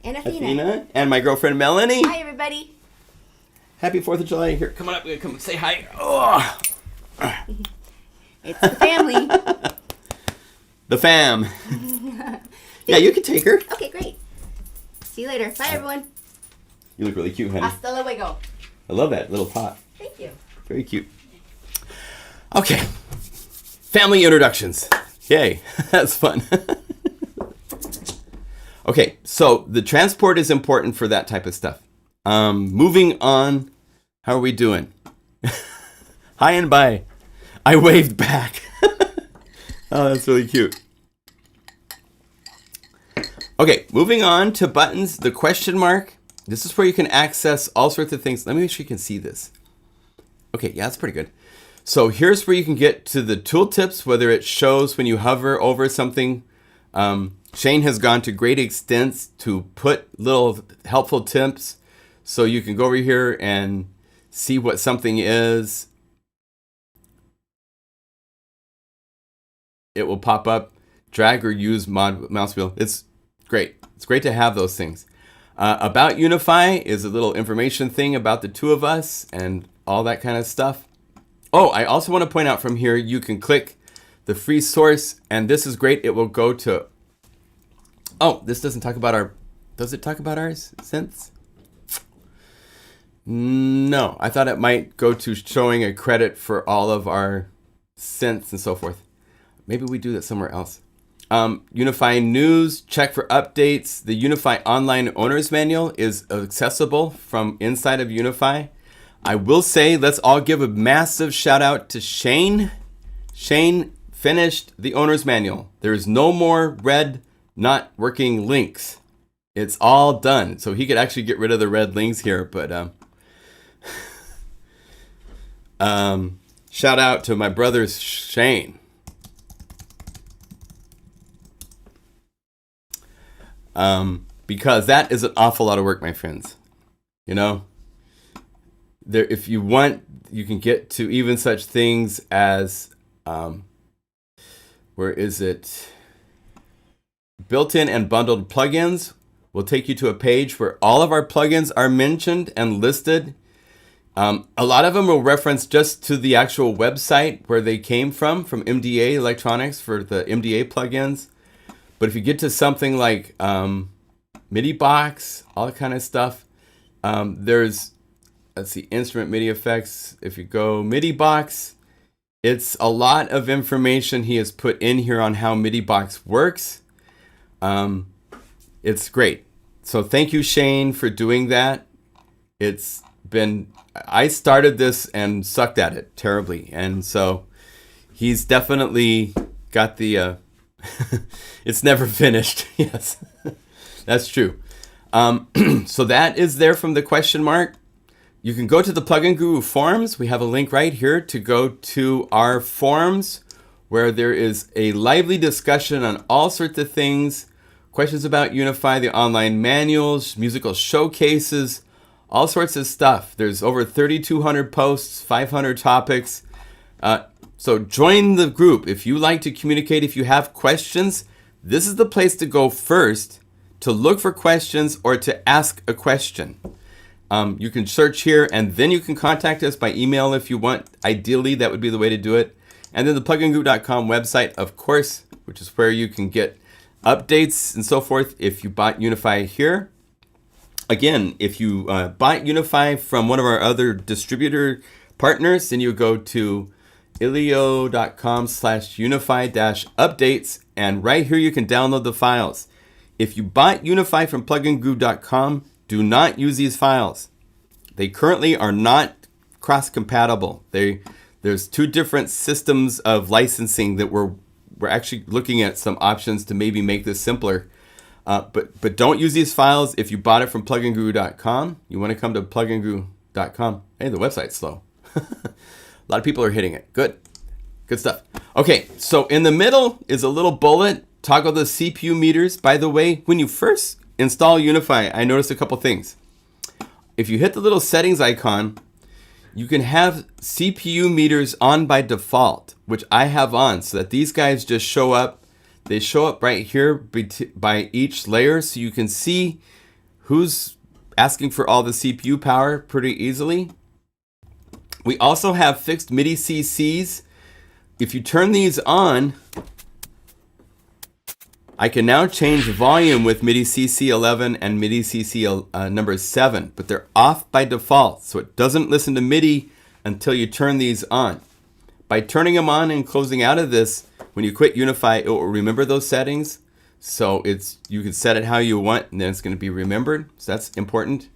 And Athena. And my girlfriend Melanie. Hi, everybody. Happy 4th of July. Here, come on up. Come say hi. Oh. It's the family. The fam. Yeah, you can take her. Okay, great. See you later. Bye, everyone. You look really cute, honey. Hasta luego. I love that little pot. Thank you. Very cute. Okay. Family introductions. Yay. That's fun. Okay, so the transport is important for that type of stuff. Moving on. How are we doing? Hi and bye. I waved back. Oh, that's really cute. Okay, moving on to buttons. The question mark. This is where you can access all sorts of things. Let me make sure you can see this. Okay, yeah, that's pretty good. So here's where you can get to the tooltips, whether it shows when you hover over something. Shane has gone to great extents to put little helpful tips so you can go over here and see what something is. It will pop up, drag or use mouse wheel. It's great. It's great to have those things. About Unify is a little information thing about the two of us and all that kind of stuff. Oh, I also want to point out from here, you can click the free source, and this is great. It will go to, oh, this doesn't talk about our, does it talk about our synths? No, I thought it might go to showing a credit for all of our synths and so forth. Maybe we do that somewhere else. Unify News, check for updates. The Unify Online Owner's Manual is accessible from inside of Unify. I will say, let's all give a massive shout out to Shane. Shane finished the owner's manual. There's no more red not working links. It's all done. So he could actually get rid of the red links here, but shout out to my brother Shane. Because that is an awful lot of work, my friends. You know, there, if you want, you can get to even such things as, where is it? Built-in and bundled plugins will take you to a page where all of our plugins are mentioned and listed. A lot of them will reference just to the actual website where they came from MDA Electronics for the MDA plugins. But if you get to something like MIDI box, all that kind of stuff, there's, let's see, instrument MIDI effects. If you go MIDI box, it's a lot of information he has put in here on how MIDI box works. It's great. So thank you, Shane, for doing that. It's been, I started this and sucked at it terribly. And so he's definitely got the, it's never finished. Yes, that's true. So that is there from the question mark. You can go to the Plugin Guru forums. We have a link right here to go to our forums where there is a lively discussion on all sorts of things, questions about Unify, the online manuals, musical showcases, all sorts of stuff. There's over 3,200 posts, 500 topics. So join the group. If you like to communicate, if you have questions, this is the place to go first to look for questions or to ask a question. You can search here and then you can contact us by email if you want. Ideally, that would be the way to do it. And then the pluginguru.com website, of course, which is where you can get updates and so forth if you bought Unify here. Again, if you bought Unify from one of our other distributor partners, then you go to ilio.com/unify-updates, and right here you can download the files. If you bought Unify from pluginguru.com, do not use these files. They currently are not cross-compatible. There's two different systems of licensing that we're actually looking at some options to maybe make this simpler. But don't use these files if you bought it from pluginguru.com. You want to come to pluginguru.com. Hey, the website's slow. A lot of people are hitting it. Good stuff. Okay, so in the middle is a little bullet. Toggle the CPU meters. By the way, when you first install Unify, I noticed a couple things. If you hit the little settings icon, you can have CPU meters on by default, which I have on, so that these guys just show up. They show up right here by each layer, so you can see who's asking for all the CPU power pretty easily. We also have fixed MIDI CCs. If you turn these on, I can now change volume with MIDI CC 11 and MIDI CC number 7, but they're off by default, so it doesn't listen to MIDI until you turn these on. By turning them on and closing out of this, when you quit Unify, it will remember those settings. So you can set it how you want, and then it's going to be remembered. So that's important.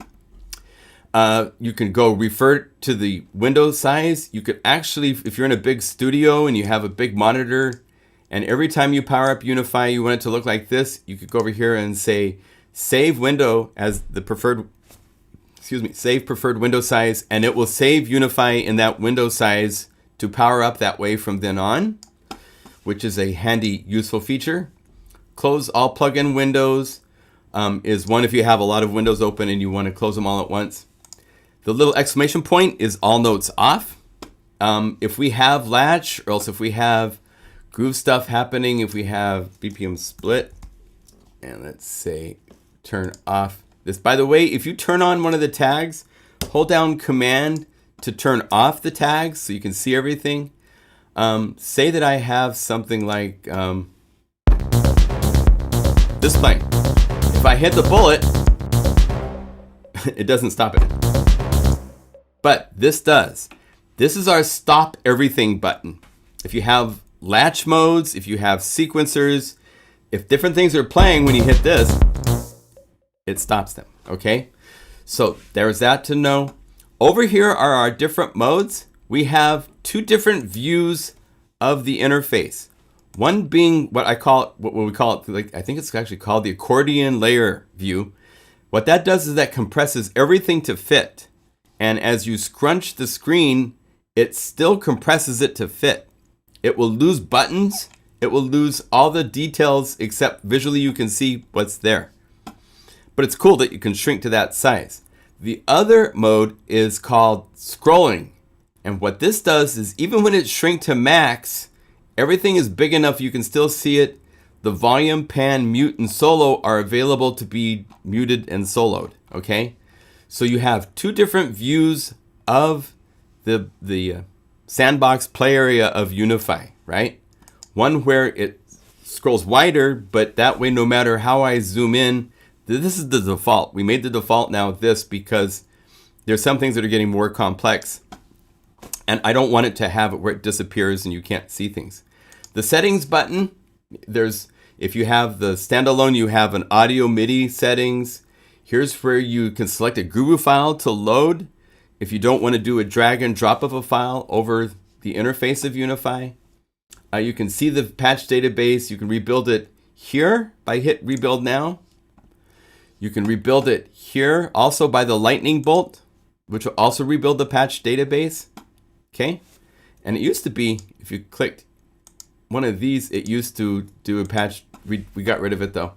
You can go refer to the window size. You could actually, if you're in a big studio and you have a big monitor, and every time you power up Unify, you want it to look like this, you could go over here and say, save window as the preferred, save preferred window size, and it will save Unify in that window size to power up that way from then on, which is a handy, useful feature. Close all plugin windows is one if you have a lot of windows open and you want to close them all at once. The little exclamation point is all notes off. If we have latch, or else if we have groove stuff happening, if we have BPM split, and let's say turn off this. By the way, if you turn on one of the tags, hold down Command to turn off the tags so you can see everything. Say that I have something like this playing. If I hit the bullet, it doesn't stop it. But this does. This is our stop everything button. If you have latch modes, if you have sequencers, if different things are playing when you hit this, it stops them, okay? So there's that to know. Over here are our different modes. We have two different views of the interface. One being what we call it, like I think it's actually called the accordion layer view. What that does is that compresses everything to fit. And as you scrunch the screen, it still compresses it to fit. It will lose buttons. It will lose all the details except visually you can see what's there. But it's cool that you can shrink to that size. The other mode is called scrolling. And what this does is even when it's shrink to max, everything is big enough you can still see it. The volume, pan, mute, and solo are available to be muted and soloed, okay? So you have two different views of the sandbox play area of Unify, right? One where it scrolls wider, but that way no matter how I zoom in, this is the default. We made the default now this because there's some things that are getting more complex. And I don't want it to have it where it disappears and you can't see things. The settings button, if you have the standalone, you have an audio MIDI settings. Here's where you can select a Guru file to load. If you don't want to do a drag and drop of a file over the interface of Unify. You can see the patch database. You can rebuild it here by hit rebuild now. You can rebuild it here also by the lightning bolt, which will also rebuild the patch database. Okay. And it used to be, if you clicked one of these, it used to do a patch. We got rid of it though.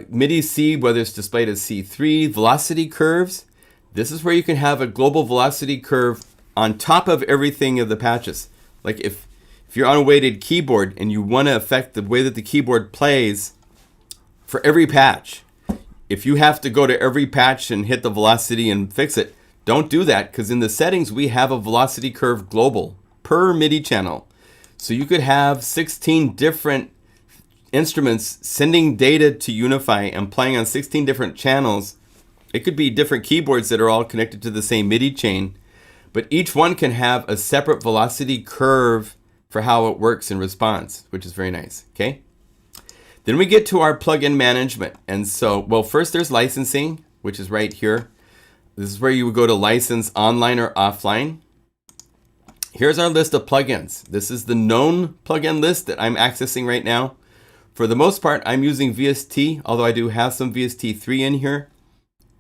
MIDI C, whether it's displayed as C3, velocity curves. This is where you can have a global velocity curve on top of everything of the patches. Like if you're on a weighted keyboard and you want to affect the way that the keyboard plays for every patch, if you have to go to every patch and hit the velocity and fix it, don't do that because in the settings we have a velocity curve global per MIDI channel. So you could have 16 different instruments sending data to Unify and playing on 16 different channels. It could be different keyboards that are all connected to the same MIDI chain, but each one can have a separate velocity curve for how it works in response, which is very nice, okay? Then we get to our plugin management. And so, well, first there's licensing, which is right here. This is where you would go to license online or offline. Here's our list of plugins. This is the known plugin list that I'm accessing right now. For the most part, I'm using VST, although I do have some VST3 in here.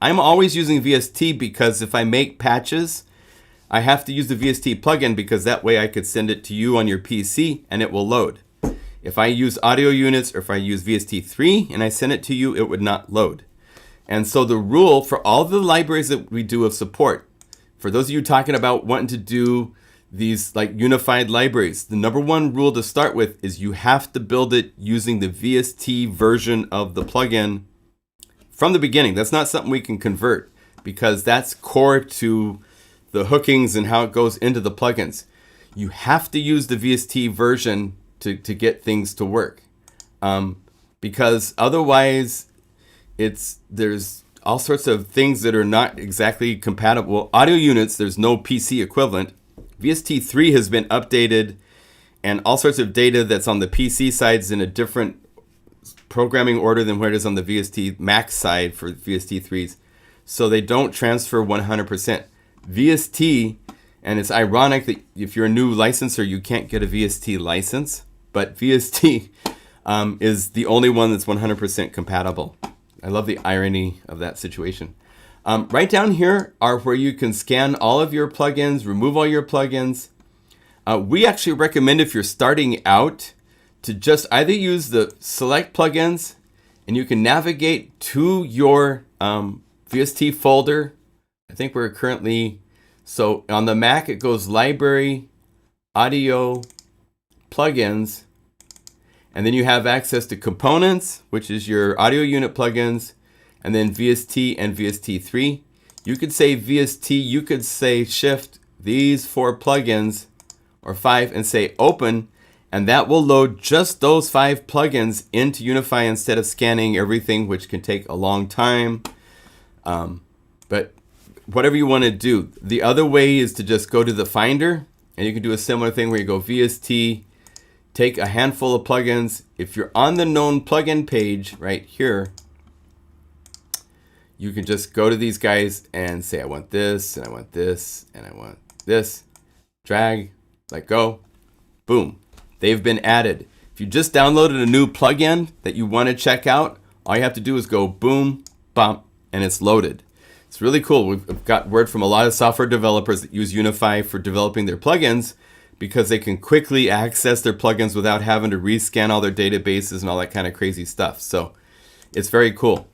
I'm always using VST because if I make patches, I have to use the VST plugin because that way I could send it to you on your PC and it will load. If I use audio units or if I use VST3 and I send it to you, it would not load. And so the rule for all the libraries that we do of support, for those of you talking about wanting to do these like unified libraries, the number one rule to start with is you have to build it using the VST version of the plugin from the beginning. That's not something we can convert because that's core to the hookings and how it goes into the plugins. You have to use the VST version to get things to work. Because otherwise there's all sorts of things that are not exactly compatible. Audio units, there's no PC equivalent. VST3 has been updated and all sorts of data that's on the PC side is in a different programming order than where it is on the VST Mac side for VST3s. So they don't transfer 100%. VST, and it's ironic that if you're a new licenser, you can't get a VST license, but VST is the only one that's 100% compatible. I love the irony of that situation. Right down here are where you can scan all of your plugins, remove all your plugins. We actually recommend if you're starting out to just either use the select plugins and you can navigate to your VST folder. I think we're currently, so on the Mac it goes library, audio, plugins, and then you have access to components, which is your audio unit plugins, and then VST and VST3. You could say VST, you could say shift these 4 plugins or 5 and say open, and that will load just those 5 plugins into Unify instead of scanning everything, which can take a long time. But whatever you want to do. The other way is to just go to the Finder, and you can do a similar thing where you go VST, take a handful of plugins. If you're on the known plugin page right here, you can just go to these guys and say, I want this, and I want this, and I want this. Drag, let go, boom. They've been added. If you just downloaded a new plugin that you want to check out, all you have to do is go boom, bump, and it's loaded. It's really cool. We've got word from a lot of software developers that use Unify for developing their plugins because they can quickly access their plugins without having to rescan all their databases and all that kind of crazy stuff. So it's very cool.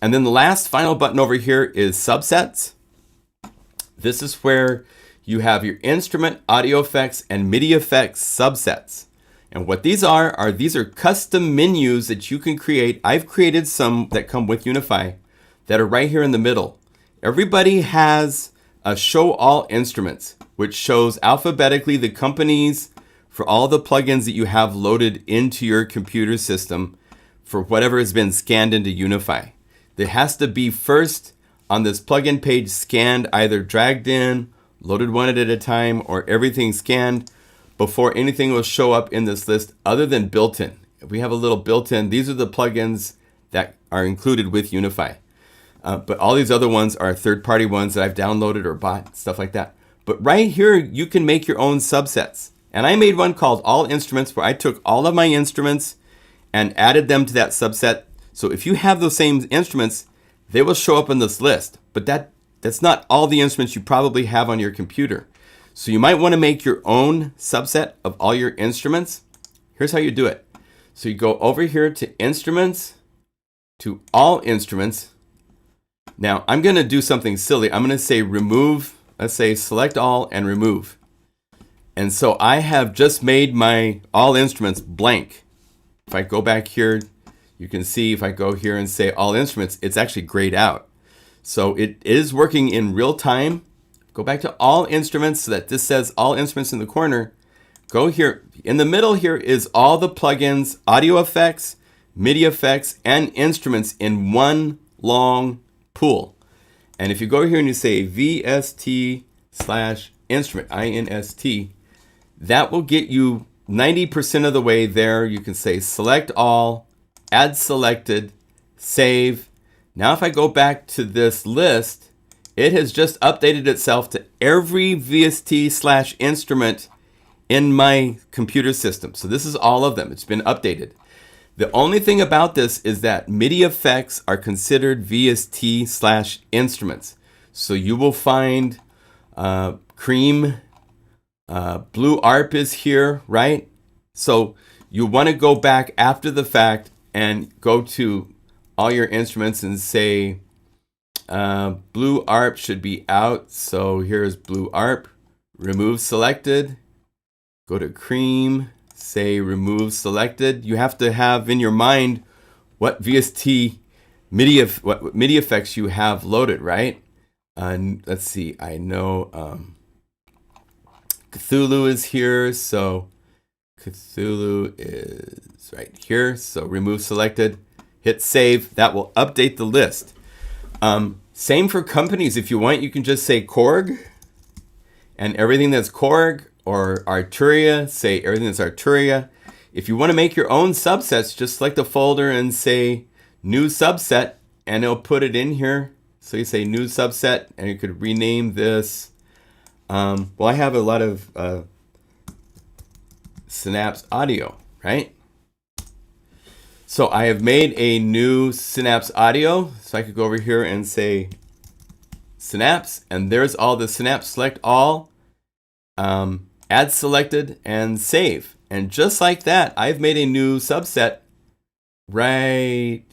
And then the last final button over here is subsets. This is where you have your instrument, audio effects, and MIDI effects subsets. And what these are these are custom menus that you can create. I've created some that come with Unify that are right here in the middle. Everybody has a show all instruments, which shows alphabetically the companies for all the plugins that you have loaded into your computer system for whatever has been scanned into Unify. There has to be first on this plugin page scanned, either dragged in, loaded one at a time, or everything scanned before anything will show up in this list other than built-in. If we have a little built-in, these are the plugins that are included with Unify. But all these other ones are third-party ones that I've downloaded or bought, stuff like that. But right here, you can make your own subsets. And I made one called All Instruments, where I took all of my instruments and added them to that subset. So if you have those same instruments, they will show up in this list. But that's not all the instruments you probably have on your computer. So you might want to make your own subset of all your instruments. Here's how you do it. So you go over here to Instruments, to All Instruments. Now, I'm going to do something silly. I'm going to say remove, let's say select all and remove. And so I have just made my all instruments blank. If I go back here, you can see if I go here and say all instruments, it's actually grayed out. So it is working in real time. Go back to all instruments so that this says all instruments in the corner. Go here. In the middle here is all the plugins, audio effects, MIDI effects, and instruments in one long pool. And if you go here and you say VST/instrument, INST, that will get you 90% of the way there. You can say select all, add selected, save. Now if I go back to this list, it has just updated itself to every VST/instrument in my computer system. So this is all of them. It's been updated. The only thing about this is that MIDI effects are considered VST/instruments. So you will find Cream, Blue ARP is here, right? So you want to go back after the fact and go to all your instruments and say Blue ARP should be out. So here's Blue ARP, remove selected, go to Cream, say remove selected. You have to have in your mind what VST what MIDI effects you have loaded, right? Let's see, I know Cthulhu is here, so Cthulhu is right here. So remove selected, hit save. That will update the list. Same for companies. If you want, you can just say Korg, and everything that's Korg, or Arturia, say everything that's Arturia. If you want to make your own subsets, just select the folder and say new subset, and it'll put it in here. So you say new subset, and you could rename this. Well, I have a lot of Synapse Audio, right? So I have made a new Synapse Audio. So I could go over here and say Synapse, and there's all the Synapse, select all, add selected, and save. And just like that, I've made a new subset right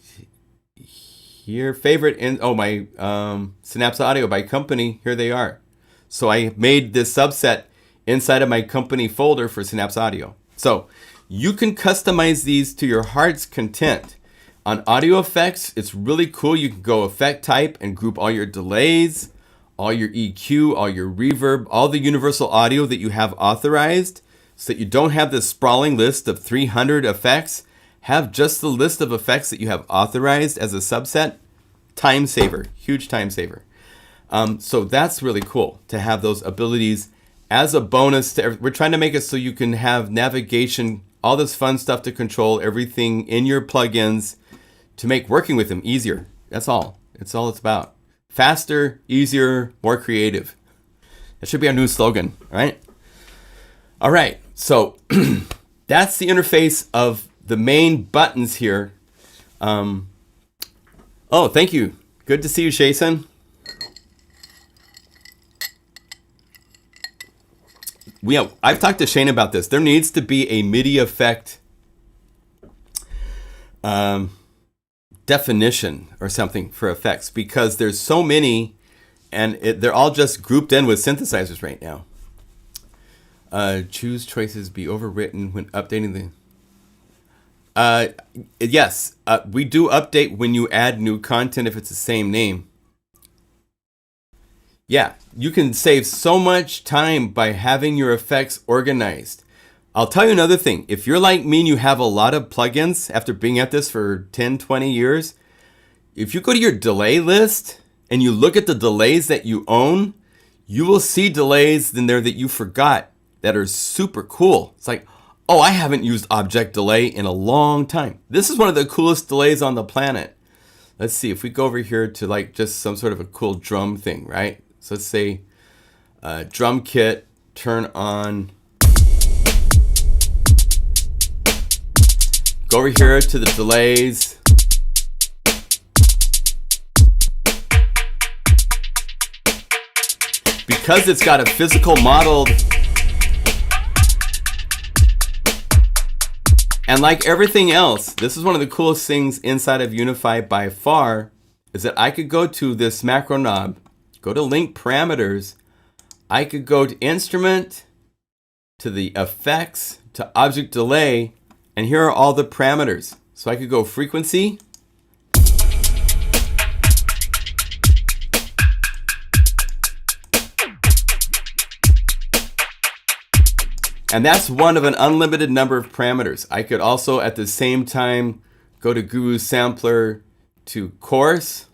here. Favorite in my Synapse Audio by company. Here they are. So I made this subset inside of my company folder for Synapse Audio. So you can customize these to your heart's content. On audio effects, it's really cool. You can go effect type and group all your delays, all your EQ, all your reverb, all the universal audio that you have authorized, so that you don't have this sprawling list of 300 effects. Have just the list of effects that you have authorized as a subset. Time saver, huge time saver. So that's really cool to have those abilities as a bonus. We're trying to make it so you can have navigation, all this fun stuff to control everything in your plugins to make working with them easier. That's all. It's all it's about. Faster, easier, more creative. That should be our new slogan, right? All right, so that's the interface of the main buttons here. Oh, thank you. Good to see you, Jason. I've talked to Shane about this. There needs to be a MIDI effect definition or something for effects, because there's so many, and they're all just grouped in with synthesizers right now. Choose choices be overwritten when updating the... yes, we do update when you add new content if it's the same name. Yeah, you can save so much time by having your effects organized. I'll tell you another thing. If you're like me and you have a lot of plugins after being at this for 10, 20 years, if you go to your delay list and you look at the delays that you own, you will see delays in there that you forgot that are super cool. It's like, oh, I haven't used object delay in a long time. This is one of the coolest delays on the planet. Let's see if we go over here to like just some sort of a cool drum thing, right? So let's say drum kit, turn on. Go over here to the delays. Because it's got a physical modeled, and like everything else, this is one of the coolest things inside of Unify by far, is that I could go to this macro knob, go to link parameters, I could go to instrument, to the effects, to object delay, and here are all the parameters. So I could go frequency, and that's one of an unlimited number of parameters. I could also at the same time go to Guru Sampler to chorus.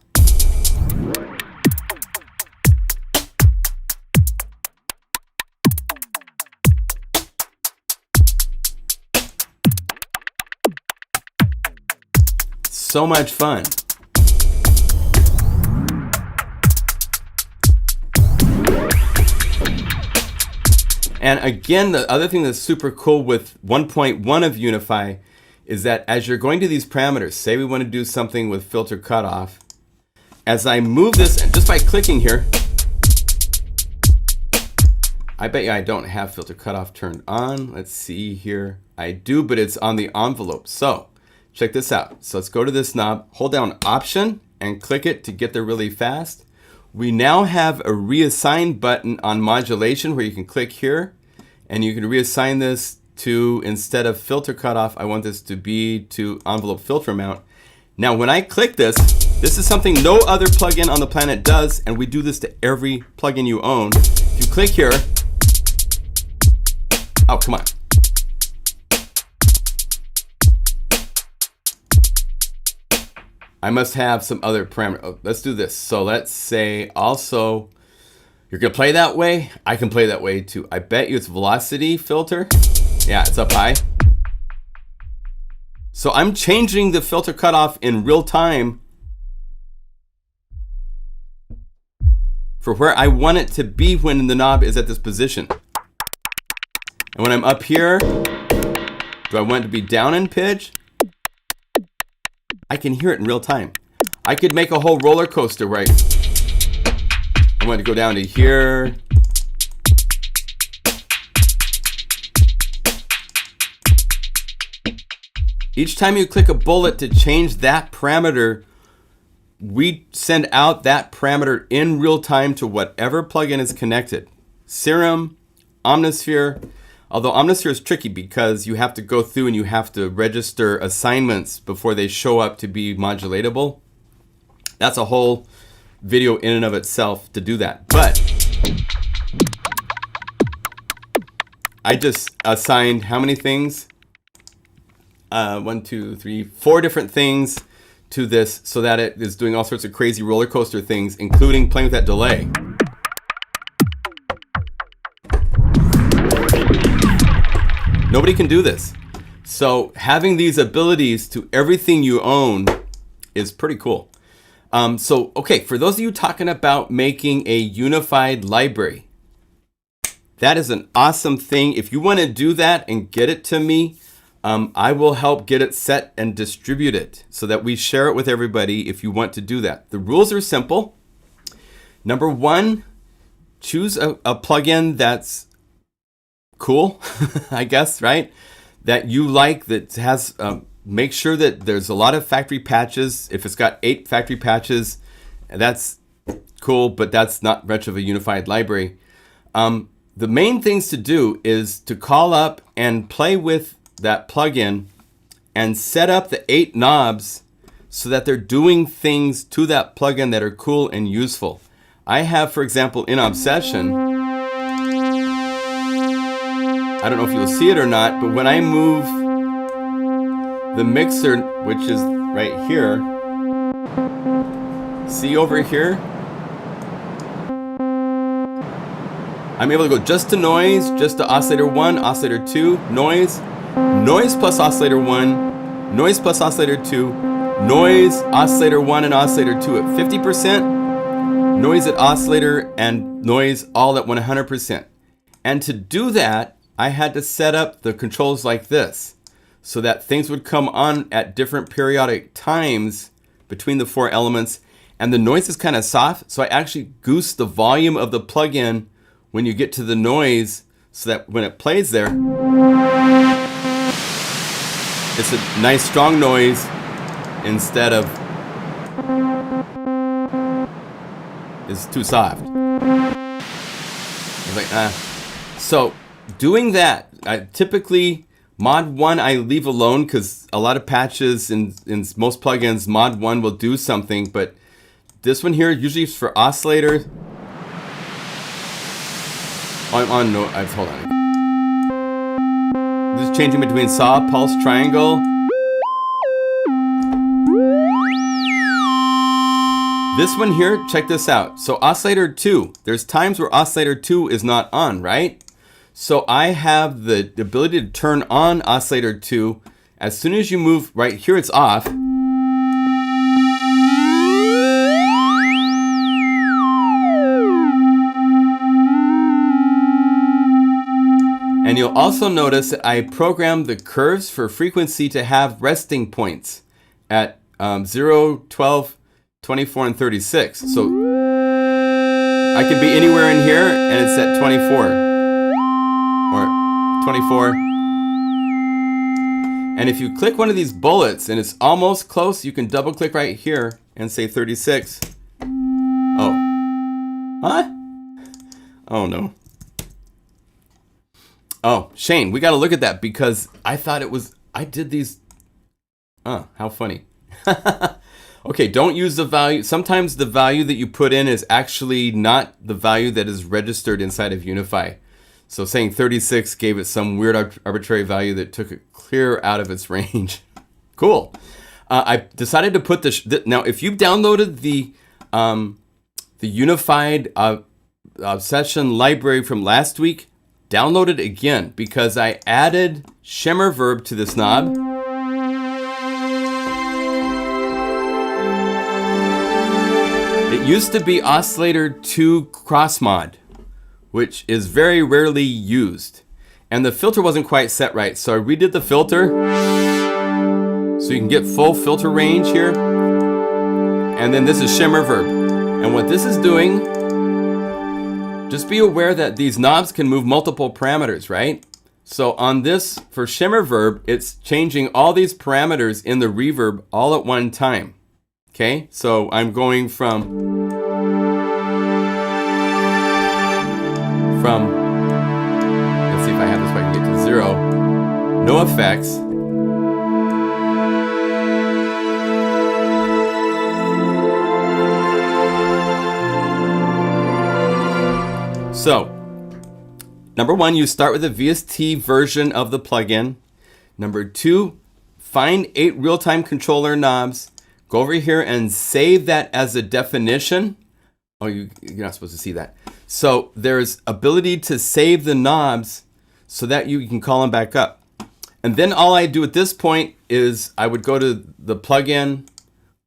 So much fun. And again, the other thing that's super cool with 1.1 of Unify is that as you're going to these parameters, say we want to do something with filter cutoff, as I move this, and just by clicking here, I bet you I don't have filter cutoff turned on. Let's see here. I do, but it's on the envelope. So check this out. So let's go to this knob, hold down Option, and click it to get there really fast. We now have a reassign button on modulation where you can click here and you can reassign this to, instead of filter cutoff, I want this to be to envelope filter amount. Now when I click this, this is something no other plugin on the planet does, and we do this to every plugin you own. If you click here, oh, come on. I must have some other parameter. Oh, let's do this. So let's say also, you're gonna play that way. I can play that way too. I bet you it's velocity filter. Yeah, it's up high. So I'm changing the filter cutoff in real time for where I want it to be when the knob is at this position. And when I'm up here, do I want it to be down in pitch? I can hear it in real time. I could make a whole roller coaster, right? I want to go down to here. Each time you click a bullet to change that parameter, we send out that parameter in real time to whatever plugin is connected. Serum, Omnisphere. Although Omnisphere is tricky because you have to go through and you have to register assignments before they show up to be modulatable. That's a whole video in and of itself to do that. But I just assigned how many things? 1, 2, 3, 4 different things to this so that it is doing all sorts of crazy roller coaster things, including playing with that delay. Nobody can do this. So having these abilities to everything you own is pretty cool. Okay, for those of you talking about making a unified library, that is an awesome thing. If you want to do that and get it to me, I will help get it set and distribute it so that we share it with everybody if you want to do that. The rules are simple. Number one, choose a plugin that's cool, I guess, right? That you like, that has, make sure that there's a lot of factory patches. If it's got 8 factory patches, that's cool, but that's not much of a unified library. The main things to do is to call up and play with that plugin and set up the 8 knobs so that they're doing things to that plugin that are cool and useful. I have, for example, in Obsession, I don't know if you'll see it or not, but when I move the mixer, which is right here, see over here, I'm able to go just to noise, just to oscillator 1, oscillator 2, noise, noise plus oscillator 1, noise plus oscillator 2, noise, oscillator 1 and oscillator 2 at 50%, noise at oscillator, and noise all at 100%. And to do that, I had to set up the controls like this so that things would come on at different periodic times between the 4 elements. And the noise is kind of soft, so I actually goose the volume of the plugin when you get to the noise so that when it plays there, it's a nice strong noise instead of it's too soft. It's like, So doing that, typically mod 1 I leave alone because a lot of patches in most plugins, mod 1 will do something, but this one here usually is for oscillator. Hold on. This is changing between saw, pulse, triangle. This one here, check this out. So oscillator 2, there's times where oscillator 2 is not on, right? So I have the ability to turn on oscillator 2. As soon as you move right here, it's off. And you'll also notice that I programmed the curves for frequency to have resting points at 0, 12, 24, and 36. So I can be anywhere in here and it's at 24 or 24. And if you click one of these bullets and it's almost close, you can double click right here and say 36. Oh. What? Oh no. Oh, Shane, we got to look at that because I thought it was, I did these. How funny. Okay, don't use the value. Sometimes the value that you put in is actually not the value that is registered inside of Unify. So saying 36 gave it some weird arbitrary value that took it clear out of its range. Cool. I decided to put now if you've downloaded the Unified Obsession library from last week, download it again because I added shimmer verb to this knob. It used to be oscillator 2 cross mod, which is very rarely used. And the filter wasn't quite set right, so I redid the filter so you can get full filter range here. And then this is shimmer verb. And what this is doing, just be aware that these knobs can move multiple parameters, right? So on this, for shimmer verb, it's changing all these parameters in the reverb all at one time. Okay, so I'm going from let's see if I have this so I can get to 0, no effects. So, number 1, you start with a VST version of the plugin. Number 2, find 8 real-time controller knobs. Go over here and save that as a definition. Oh, you're not supposed to see that. So there's ability to save the knobs so that you can call them back up. And then all I do at this point is I would go to the plugin,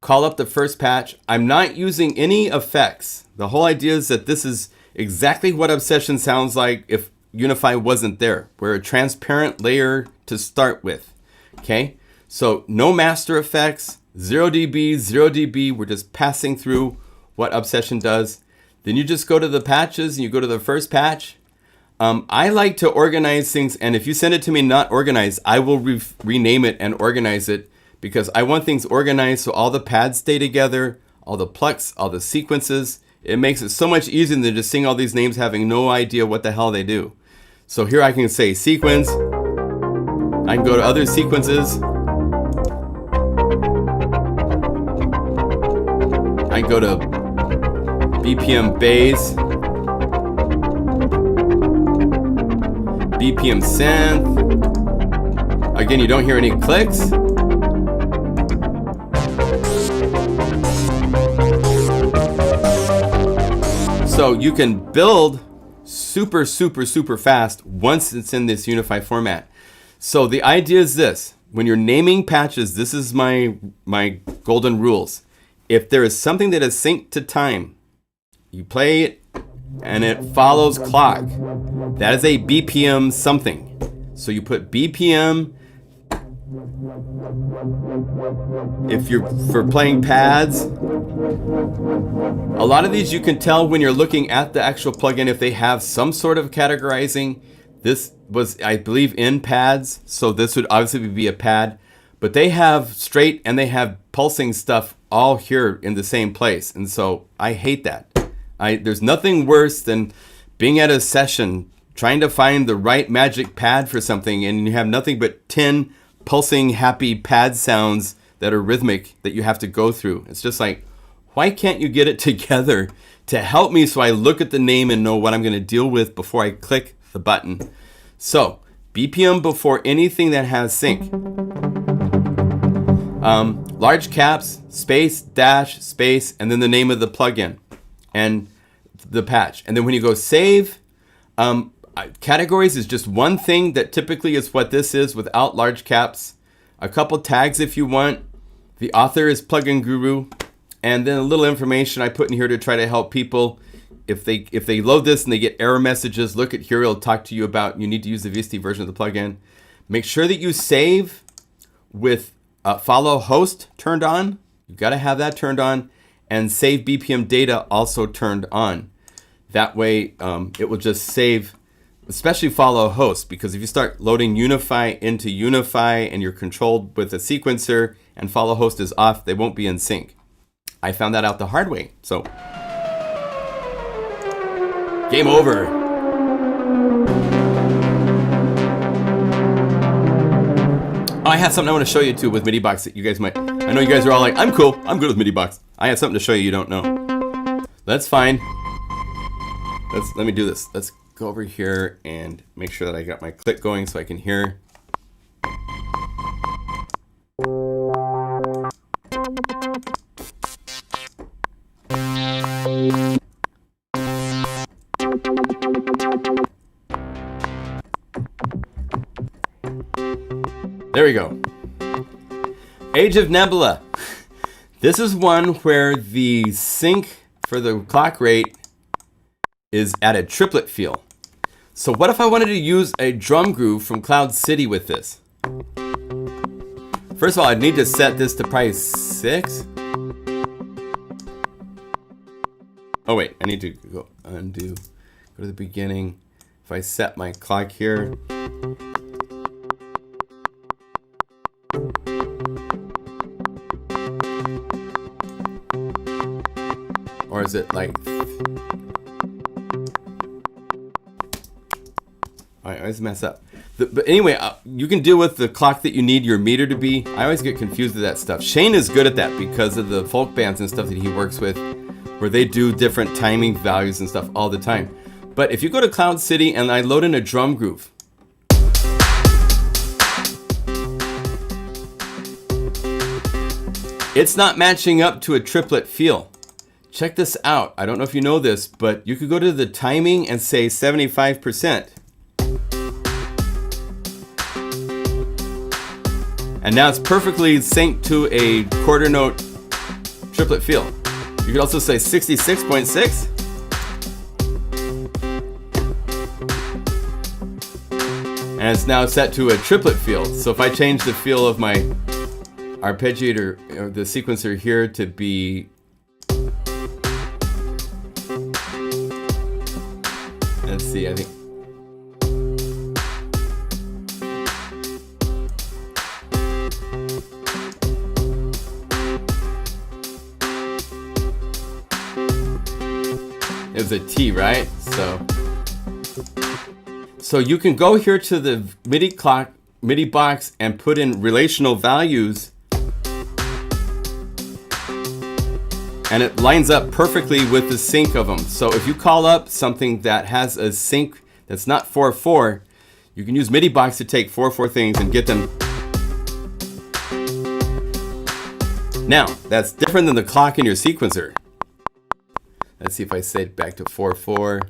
call up the first patch. I'm not using any effects. The whole idea is that this is exactly what Obsession sounds like if Unify wasn't there. We're a transparent layer to start with. Okay, so no master effects, 0 dB, 0 dB. We're just passing through what Obsession does. Then you just go to the patches and you go to the first patch. I like to organize things, and if you send it to me not organized, I will rename it and organize it, because I want things organized so all the pads stay together, all the plucks, all the sequences. It makes it so much easier than just seeing all these names having no idea what the hell they do. So here I can say sequence. I can go to other sequences. I can go to BPM bass, BPM synth. Again, you don't hear any clicks. So you can build super fast once it's in this Unify format. So the idea is this: when you're naming patches, this is my golden rules. If there is something that is synced to time, you play it and it follows clock. That is a BPM something. So you put BPM. If you're for playing pads, a lot of these you can tell when you're looking at the actual plugin if they have some sort of categorizing. This was, I believe, in pads, so this would obviously be a pad, but they have straight and they have pulsing stuff all here in the same place, and so I hate that. There's nothing worse than being at a session trying to find the right magic pad for something and you have nothing but 10 pulsing happy pad sounds that are rhythmic that you have to go through. It's just like, why can't you get it together to help me so I look at the name and know what I'm going to deal with before I click the button? So BPM before anything that has sync. Large caps, space, dash, space, and then the name of the plugin and the patch. And then when you go save, categories is just one thing that typically is what this is without large caps. A couple tags if you want. The author is Plugin Guru. And then a little information I put in here to try to help people. If they load this and they get error messages, look at here. It'll talk to you about you need to use the VST version of the plugin. Make sure that you save with follow host turned on. You've got to have that turned on. And save BPM data also turned on. That way it will just save, especially follow host, because if you start loading Unify into Unify and you're controlled with a sequencer and follow host is off, they won't be in sync. I found that out the hard way. So game over. Oh, I have something I want to show you too with MIDI Box that you guys might. I know you guys are all like, I'm cool, I'm good with MIDI Box. I have something to show you don't know. That's fine. Let me do this. Let's go over here and make sure that I got my click going so I can hear. There we go. Age of Nebula. This is one where the sync for the clock rate is at a triplet feel. So what if I wanted to use a drum groove from Cloud City with this? First of all, I'd need to set this to probably 6. Oh wait, I need to go undo, go to the beginning. If I set my clock here. Or is it like, I always mess up. But anyway, you can deal with the clock that you need your meter to be. I always get confused with that stuff. Shane is good at that because of the folk bands and stuff that he works with, where they do different timing values and stuff all the time. But if you go to Cloud City and I load in a drum groove, it's not matching up to a triplet feel. Check this out. I don't know if you know this, but you could go to the timing and say 75%. And now it's perfectly synced to a quarter note triplet feel. You could also say 66.6. And it's now set to a triplet feel. So if I change the feel of my arpeggiator or the sequencer here to be, let's see, I think it was a T, right? So you can go here to the MIDI box and put in relational values, and it lines up perfectly with the sync of them. So if you call up something that has a sync that's not 4/4, you can use MIDI box to take 4/4 things and get them. Now, that's different than the clock in your sequencer. Let's see if I say it back to 4/4.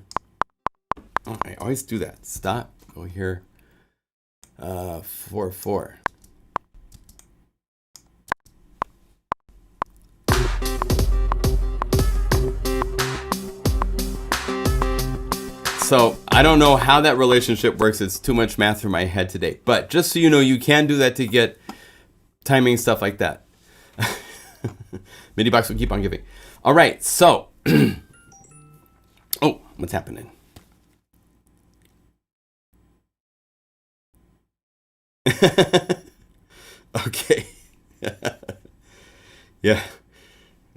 Oh, I always do that. Stop. Go here. 4/4. So I don't know how that relationship works. It's too much math for my head today. But just so you know, you can do that to get timing, stuff like that. MIDI box will keep on giving. All right. So, oh, what's happening? Okay. Yeah.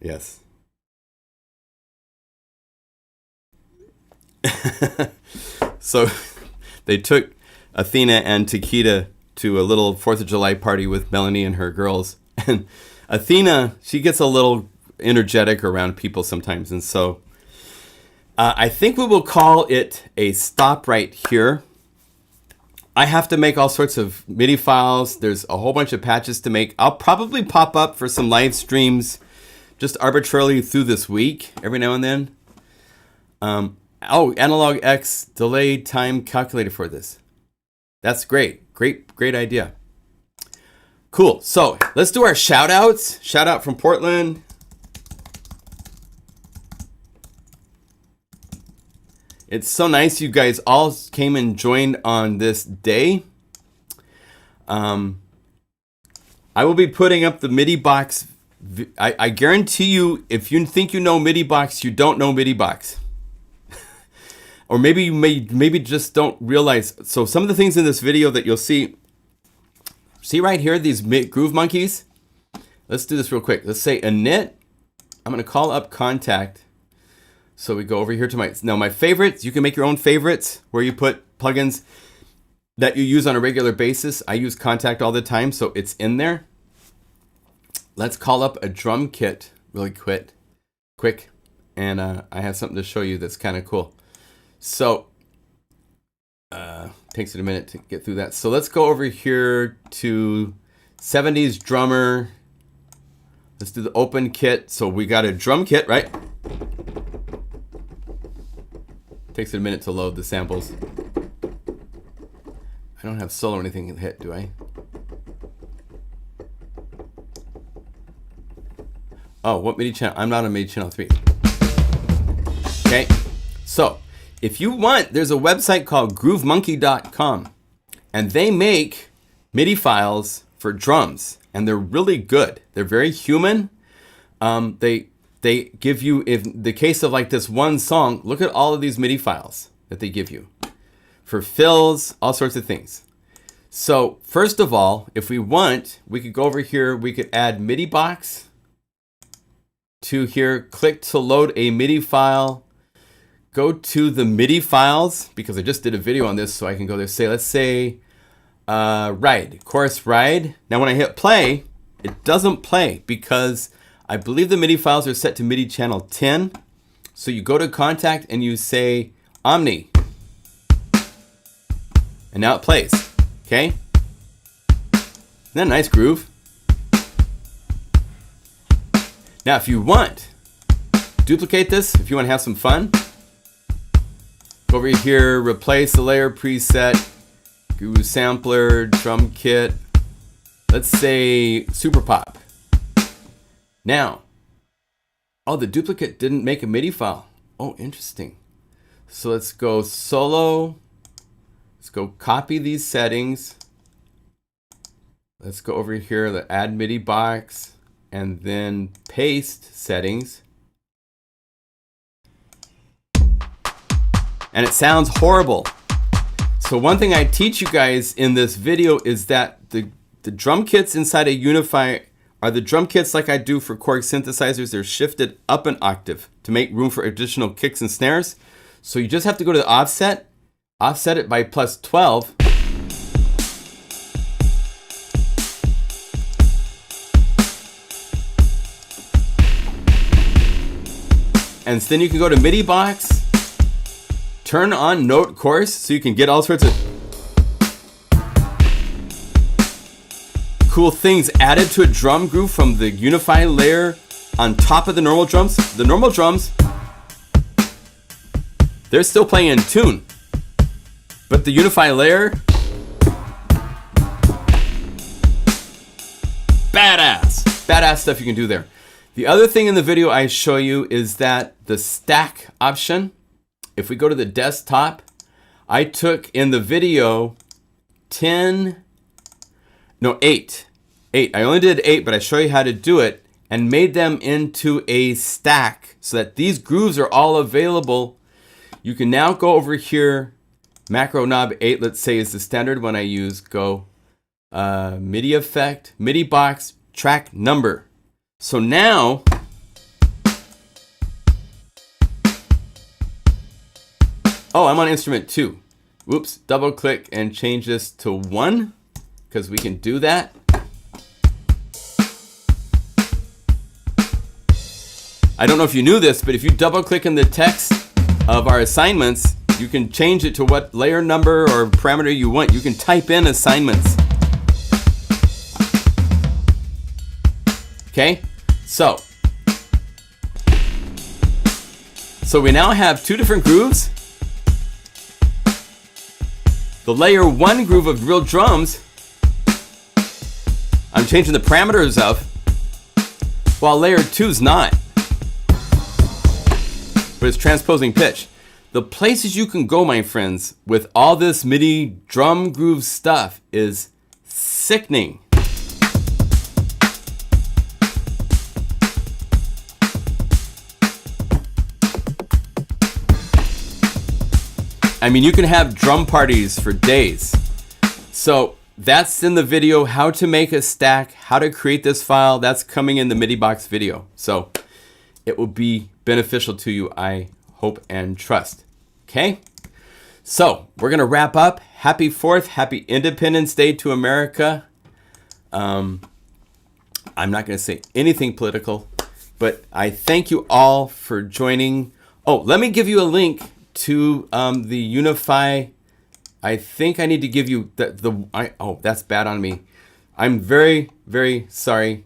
Yes. So they took Athena and Takeda to a little 4th of July party with Melanie and her girls. And Athena, she gets a little energetic around people sometimes. And so I think we will call it a stop right here. I have to make all sorts of MIDI files. There's a whole bunch of patches to make. I'll probably pop up for some live streams just arbitrarily through this week, every now and then. Oh, Analog X delay time calculator for this. That's great. Great idea. Cool. So let's do our shout outs. Shout out from Portland. It's so nice you guys all came and joined on this day. I will be putting up the MIDI box. I guarantee you, if you think you know MIDI box, you don't know MIDI box. Or maybe you maybe just don't realize. So some of the things in this video that you'll see right here, these groove monkeys. Let's do this real quick. Let's say init. I'm going to call up contact. So we go over here to my favorites. You can make your own favorites where you put plugins that you use on a regular basis. I use Contact all the time, so it's in there. Let's call up a drum kit really quick. And I have something to show you that's kind of cool. So takes it a minute to get through that. So let's go over here to 70s drummer. Let's do the open kit. So we got a drum kit, right? Takes it a minute to load the samples. I don't have solo or anything to hit, do I? Oh, what MIDI channel? I'm not on MIDI channel 3. Okay, so if you want, there's a website called groovemonkey.com, and they make MIDI files for drums, and they're really good. They're very human. They give you, in the case of like this one song, look at all of these MIDI files that they give you for fills, all sorts of things. So first of all, if we want, we could go over here, we could add MIDI box to here, click to load a MIDI file, go to the MIDI files, because I just did a video on this, so I can go there, let's say ride, chorus ride. Now when I hit play, it doesn't play because I believe the MIDI files are set to MIDI channel 10. So you go to contact and you say Omni. And now it plays. Okay? Isn't that a nice groove? Now if you want, duplicate this if you want to have some fun. Go over here, replace the layer preset, go sampler, drum kit. Let's say Super Pop. Now, Oh, the duplicate didn't make a MIDI file. Oh, interesting. So let's go solo. Let's go copy these settings. Let's go over here, the add MIDI box, and then paste settings. And it sounds horrible. So one thing I teach you guys in this video is that the drum kits inside a Unify are the drum kits like I do for Korg synthesizers. They're shifted up an octave to make room for additional kicks and snares. So you just have to go to the offset it by +12. And then you can go to MIDI box, turn on note course so you can get all sorts of cool things added to a drum groove from the Unify layer on top of the normal drums. The normal drums, they're still playing in tune, but the Unify layer, badass stuff you can do there. The other thing in the video I show you is that the stack option, if we go to the desktop, I took in the video 8. I only did 8, but I show you how to do it and made them into a stack so that these grooves are all available. You can now go over here, macro knob 8, let's say is the standard one I use. Go MIDI effect, MIDI box, track number. So now, oh, I'm on instrument 2. Whoops, double click and change this to 1 because we can do that. I don't know if you knew this, but if you double click in the text of our assignments, you can change it to what layer number or parameter you want. You can type in assignments. Okay, so we now have 2 different grooves. The layer 1 groove of real drums, I'm changing the parameters of, while layer 2's not, but it's transposing pitch. The places you can go, my friends, with all this MIDI drum groove stuff is sickening. I mean, you can have drum parties for days. So that's in the video, how to make a stack, how to create this file. That's coming in the MIDI box video. So it will be beneficial to you, I hope and trust. Okay? So we're gonna wrap up. Happy 4th, happy Independence Day to America. I'm not gonna say anything political, but I thank you all for joining. Oh, let me give you a link to the Unify. I think I need to give you oh, that's bad on me. I'm very, very sorry.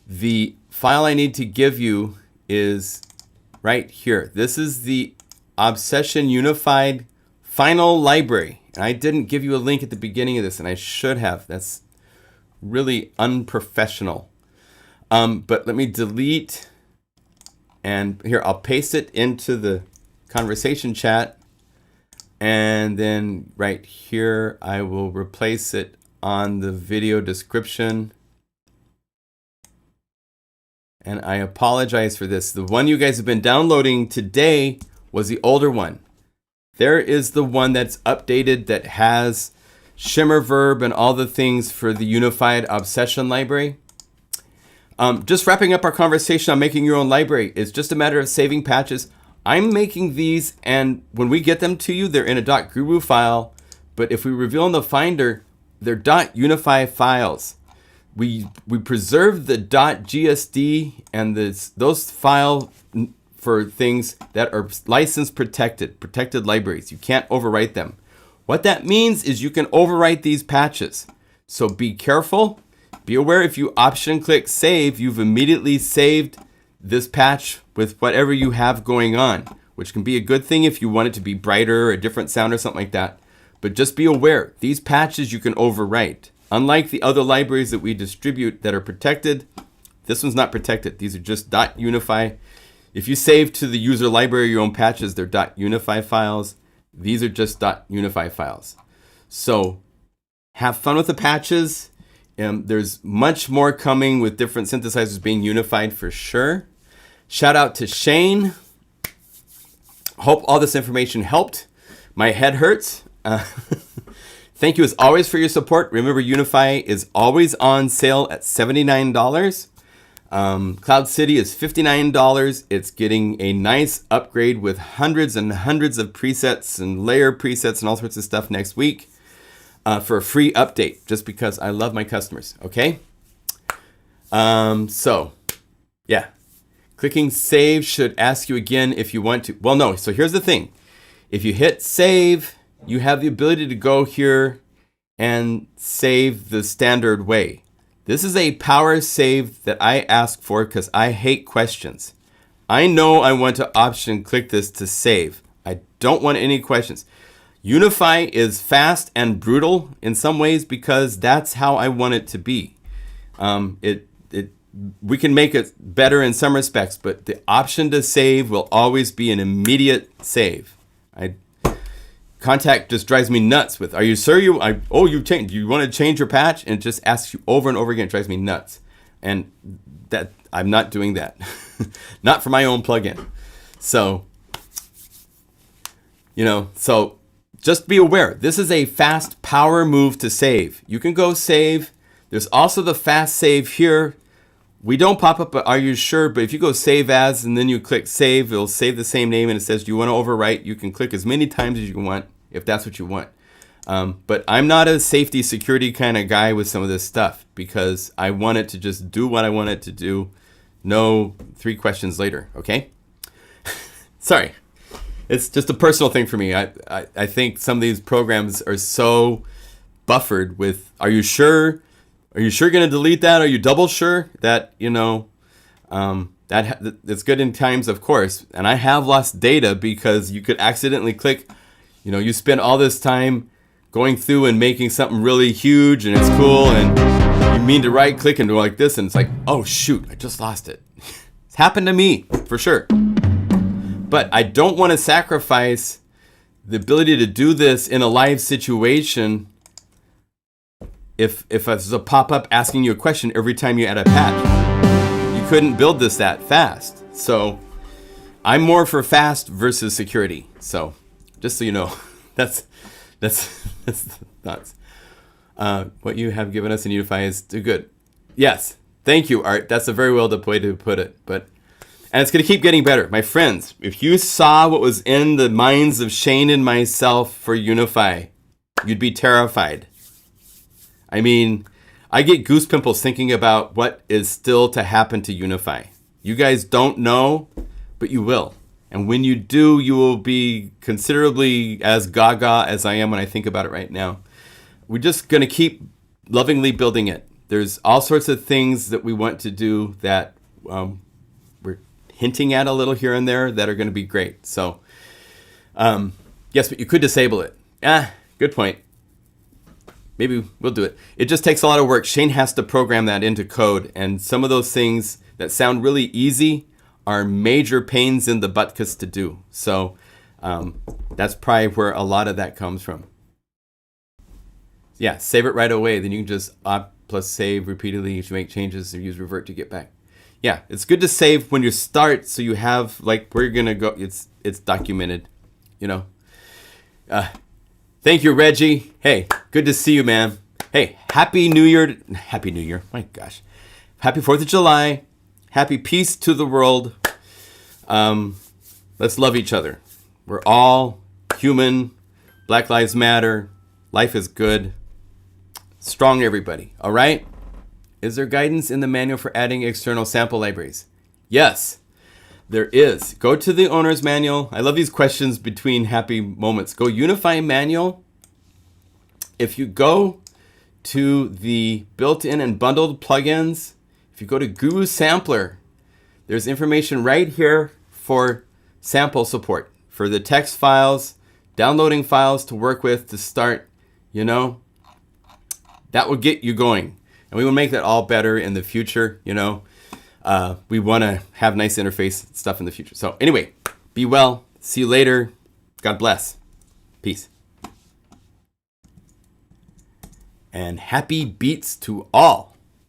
The file I need to give you is right here. This is the Obsession Unified final library. And I didn't give you a link at the beginning of this, and I should have. That's really unprofessional. But let me delete, and here, I'll paste it into the conversation chat, and then right here I will replace it on the video description. And I apologize for this. The one you guys have been downloading today was the older one. There is the one that's updated that has shimmer verb and all the things for the Unified Obsession library. Just wrapping up our conversation on making your own library. It's just a matter of saving patches. I'm making these, and when we get them to you, they're in a .guru file. But if we reveal in the Finder, they're .unify files. We preserve the .gsd and those files for things that are license protected libraries. You can't overwrite them. What that means is you can overwrite these patches. So be careful. Be aware if you option click save, you've immediately saved this patch with whatever you have going on, which can be a good thing if you want it to be brighter or a different sound or something like that. But just be aware, these patches you can overwrite. Unlike the other libraries that we distribute that are protected, this one's not protected. These are just .unify. If you save to the user library your own patches, they're .unify files. These are just .unify files. So have fun with the patches. There's much more coming with different synthesizers being unified for sure. Shout out to Shane. Hope all this information helped. My head hurts. Thank you as always for your support. Remember, Unify is always on sale at $79. Cloud City is $59. It's getting a nice upgrade with hundreds and hundreds of presets and layer presets and all sorts of stuff next week for a free update, just because I love my customers, okay? So, yeah. Clicking save should ask you again if you want to. Well, no. So here's the thing. If you hit save, you have the ability to go here and save the standard way. This is a power save that I ask for because I hate questions. I know I want to option click this to save. I don't want any questions. Unify is fast and brutal in some ways because that's how I want it to be. We can make it better in some respects, but the option to save will always be an immediate save. Contact just drives me nuts with, are you sure you changed? You want to change your patch? And it just asks you over and over again. It drives me nuts. And that I'm not doing that. Not for my own plugin. So, so just be aware. This is a fast power move to save. You can go save. There's also the fast save here. We don't pop up, are you sure? But if you go save as, and then you click save, it'll save the same name, and it says, do you want to overwrite? You can click as many times as you want, if that's what you want. But I'm not a safety security kind of guy with some of this stuff, because I want it to just do what I want it to do. No 3 questions later, okay? Sorry. It's just a personal thing for me. I think some of these programs are so buffered with, are you sure? Are you sure going to delete that? Are you double sure that, that it's good in times, of course. And I have lost data because you could accidentally click, you spend all this time going through and making something really huge and it's cool. And you mean to right click and do like this. And it's like, oh, shoot, I just lost it. It's happened to me for sure. But I don't want to sacrifice the ability to do this in a live situation. If there's a pop-up asking you a question every time you add a patch, you couldn't build this that fast. So I'm more for fast versus security. So just so you know, that's nuts. What you have given us in Unify is too good. Yes, thank you, Art. That's a very well way to put it. And it's going to keep getting better. My friends, if you saw what was in the minds of Shane and myself for Unify, you'd be terrified. I mean, I get goose pimples thinking about what is still to happen to Unify. You guys don't know, but you will. And when you do, you will be considerably as gaga as I am when I think about it right now. We're just going to keep lovingly building it. There's all sorts of things that we want to do that we're hinting at a little here and there that are going to be great. So, yes, but you could disable it. Good point. Maybe we'll do it. It just takes a lot of work. Shane has to program that into code. And some of those things that sound really easy are major pains in the butkus to do. So that's probably where a lot of that comes from. Yeah, save it right away. Then you can just op plus save repeatedly if you make changes or use revert to get back. Yeah, it's good to save when you start so you have like where you're going to go. It's documented, Thank you, Reggie. Hey, good to see you, man. Hey, Happy New Year. Happy New Year. My gosh. Happy 4th of July. Happy peace to the world. Let's love each other. We're all human. Black Lives Matter. Life is good. Strong, everybody. All right? Is there guidance in the manual for adding external sample libraries? Yes. There is. Go to the owner's manual. I love these questions between happy moments. Go Unify manual. If you go to the built-in and bundled plugins, if you go to Guru Sampler, there's information right here for sample support, for the text files, downloading files to work with to start, that will get you going. And we will make that all better in the future, we want to have nice interface stuff in the future. So anyway, be well. See you later. God bless. Peace. And happy beats to all.